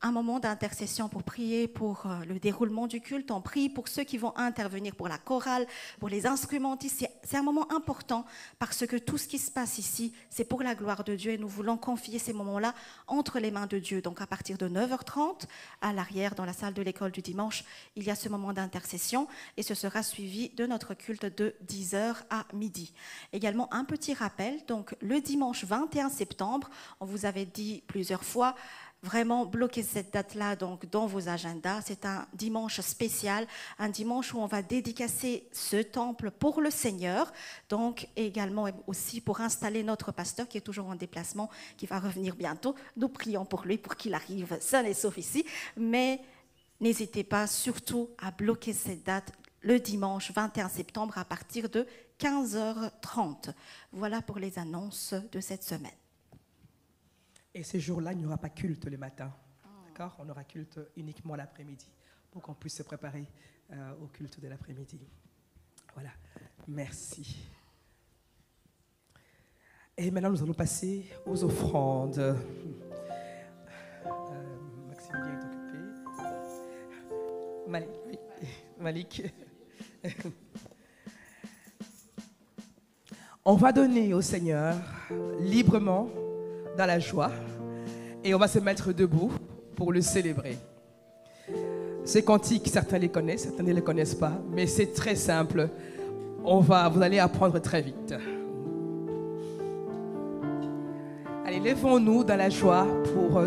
un moment d'intercession pour prier pour le déroulement du culte. On prie pour ceux qui vont intervenir, pour la chorale, pour les instrumentistes. C'est un moment important parce que tout ce qui se passe ici, c'est pour la gloire de Dieu et nous voulons confier ces moments-là entre les mains de Dieu. Donc à partir de 9h30, à l'arrière, dans la salle de l'école du dimanche, il y a ce moment d'intercession et ce sera suivi de notre culte de 10h à midi. Également un petit rappel, donc le dimanche 21 septembre, on vous avait dit plusieurs fois, vraiment bloquez cette date-là donc dans vos agendas. C'est un dimanche spécial, un dimanche où on va dédicacer ce temple pour le Seigneur, donc également aussi pour installer notre pasteur qui est toujours en déplacement, qui va revenir bientôt. Nous prions pour lui pour qu'il arrive sain et sauf ici, mais n'hésitez pas surtout à bloquer cette date le dimanche 21 septembre à partir de 15h30. Voilà pour les annonces de cette semaine. Et ces jours-là, il n'y aura pas culte le matin. D'accord ? On aura culte uniquement l'après-midi pour qu'on puisse se préparer au culte de l'après-midi. Voilà. Merci. Et maintenant, nous allons passer aux offrandes. Maximilien est occupé. Malik. On va donner au Seigneur librement, dans la joie, et on va se mettre debout pour le célébrer. Ces cantiques, certains les connaissent, certains ne les connaissent pas, mais c'est très simple. Vous allez apprendre très vite. Allez, levons-nous dans la joie pour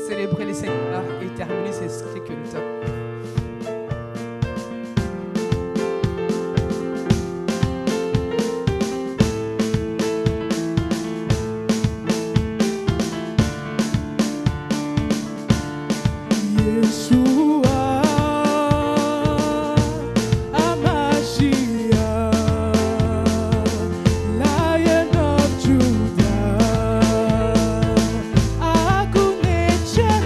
célébrer le Seigneur et terminer ces cultes. Aku ngecek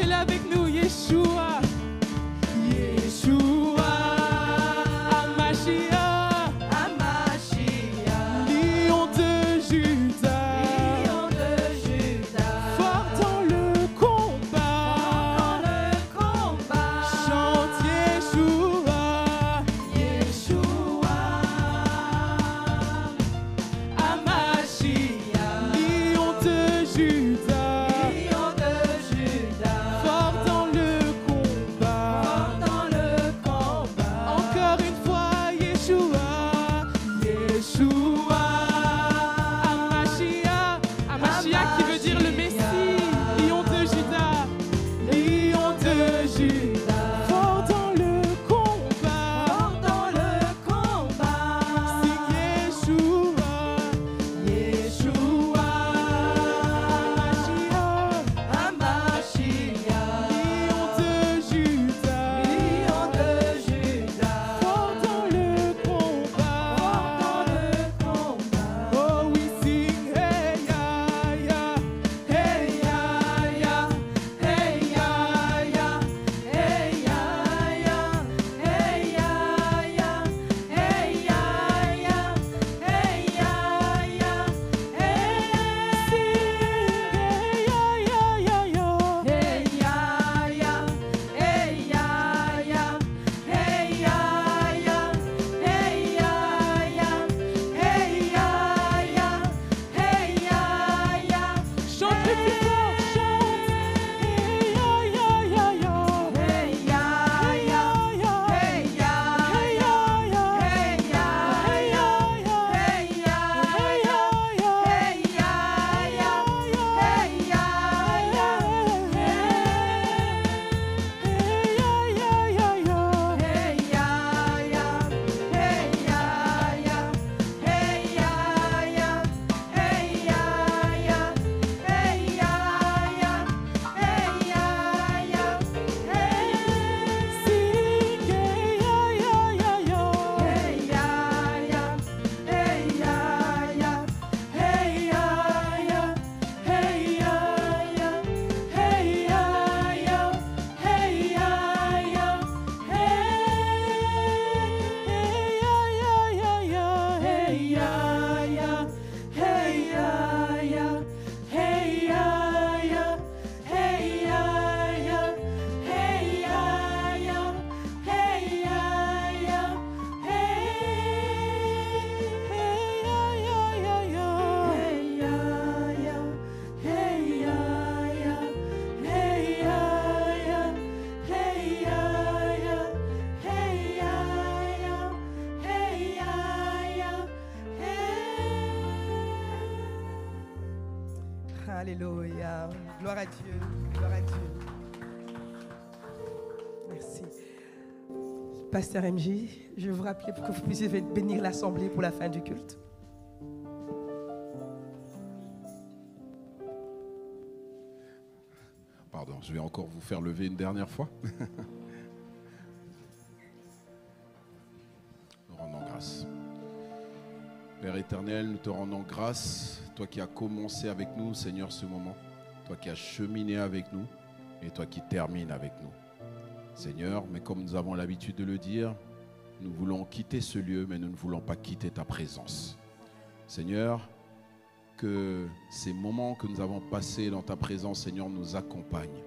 Chantez-le avec nous, Yeshua. Yeshua. Amashia. Amashia. Lion de Juda. Lion de Juda. Fort dans le combat. Fort dans le combat. Chante Yeshua. Yeshua. Amashia. Lion de Juda. Lion de Juda. Fort dans le combat. Fort dans le combat. Encore une fois, Yeshua. Yeshua. Amashia. Amashia qui veut dire le Messie. Lion de Juda. Lion de Juda. Fort dans le combat. Fort dans le combat. Sing Yeshua. Yeshua. Amashia. Amashia. Lion de Juda. Lion de Juda. Fort dans le combat. Fort dans le combat. Oh, we sing, hey, ya, ya. Hey ya ya, hey ya ya, hey ya ya, hey ya ya, hey ya ya, hey ya ya, Sing, hey, ya, ya, ya, ya. hey ya ya, hey ya ya, hey ya ya, hey ya ya, hey ya ya, hey ya ya. Chante le plus fort, chante. Hey, ya, ya, ya, ya. Hey ya ya, hey ya ya, hey ya ya, hey ya ya, hey ya ya, hey ya ya, hey ya Alléluia. Gloire à Dieu. Gloire à Dieu. Merci. Pasteur MJ, je vais vous rappeler pour que vous puissiez bénir l'assemblée pour la fin du culte. Pardon, je vais encore vous faire lever une dernière fois. Nous rendons grâce. Père éternel, nous te rendons grâce, toi qui as commencé avec nous, Seigneur, ce moment, toi qui as cheminé avec nous et toi qui termines avec nous. Seigneur, mais comme nous avons l'habitude de le dire, nous voulons quitter ce lieu, mais nous ne voulons pas quitter ta présence. Seigneur, que ces moments que nous avons passés dans ta présence, Seigneur, nous accompagnent.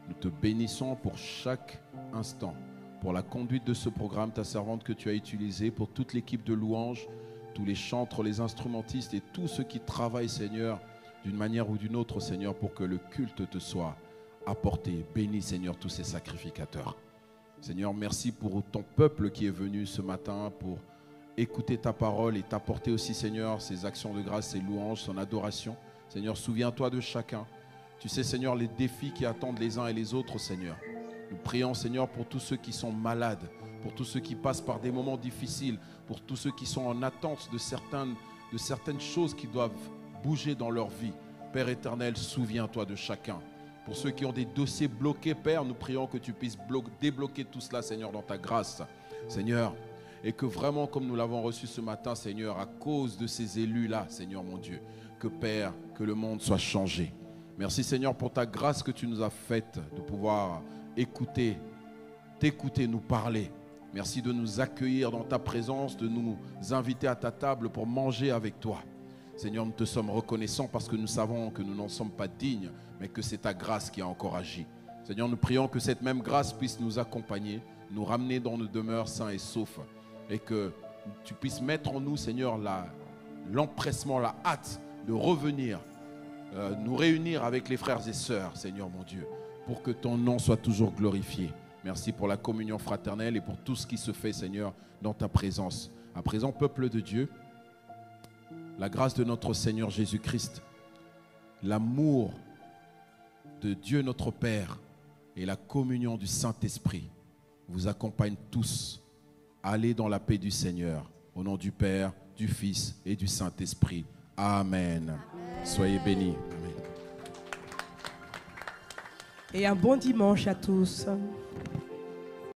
Nous te bénissons pour chaque instant, pour la conduite de ce programme, ta servante que tu as utilisée, pour toute l'équipe de louanges, tous les chantres, les instrumentistes et tous ceux qui travaillent, Seigneur, d'une manière ou d'une autre, Seigneur, pour que le culte te soit apporté. Bénis, Seigneur, tous ces sacrificateurs. Seigneur, merci pour ton peuple qui est venu ce matin pour écouter ta parole et t'apporter aussi, Seigneur, ces actions de grâce, ces louanges, son adoration. Seigneur, souviens-toi de chacun. Tu sais, Seigneur, les défis qui attendent les uns et les autres, Seigneur. Nous prions, Seigneur, pour tous ceux qui sont malades, pour tous ceux qui passent par des moments difficiles, pour tous ceux qui sont en attente de certaines choses qui doivent bouger dans leur vie. Père éternel, souviens-toi de chacun. Pour ceux qui ont des dossiers bloqués, Père, nous prions que tu puisses débloquer tout cela, Seigneur, dans ta grâce. Seigneur, et que vraiment, comme nous l'avons reçu ce matin, Seigneur, à cause de ces élus-là, Seigneur mon Dieu, que Père, que le monde soit changé. Merci Seigneur pour ta grâce que tu nous as faite de pouvoir écouter, t'écouter, nous parler. Merci de nous accueillir dans ta présence, de nous inviter à ta table pour manger avec toi. Seigneur, nous te sommes reconnaissants parce que nous savons que nous n'en sommes pas dignes, mais que c'est ta grâce qui a encore agi. Seigneur, nous prions que cette même grâce puisse nous accompagner, nous ramener dans nos demeures sains et saufs, et que tu puisses mettre en nous, Seigneur, l'empressement, la hâte de revenir, nous réunir avec les frères et sœurs, Seigneur mon Dieu, pour que ton nom soit toujours glorifié. Merci pour la communion fraternelle et pour tout ce qui se fait, Seigneur, dans ta présence. À présent, peuple de Dieu, la grâce de notre Seigneur Jésus-Christ, l'amour de Dieu notre Père et la communion du Saint-Esprit vous accompagnent tous. Allez dans la paix du Seigneur, au nom du Père, du Fils et du Saint-Esprit. Amen. Soyez bénis. Amen. Et un bon dimanche à tous.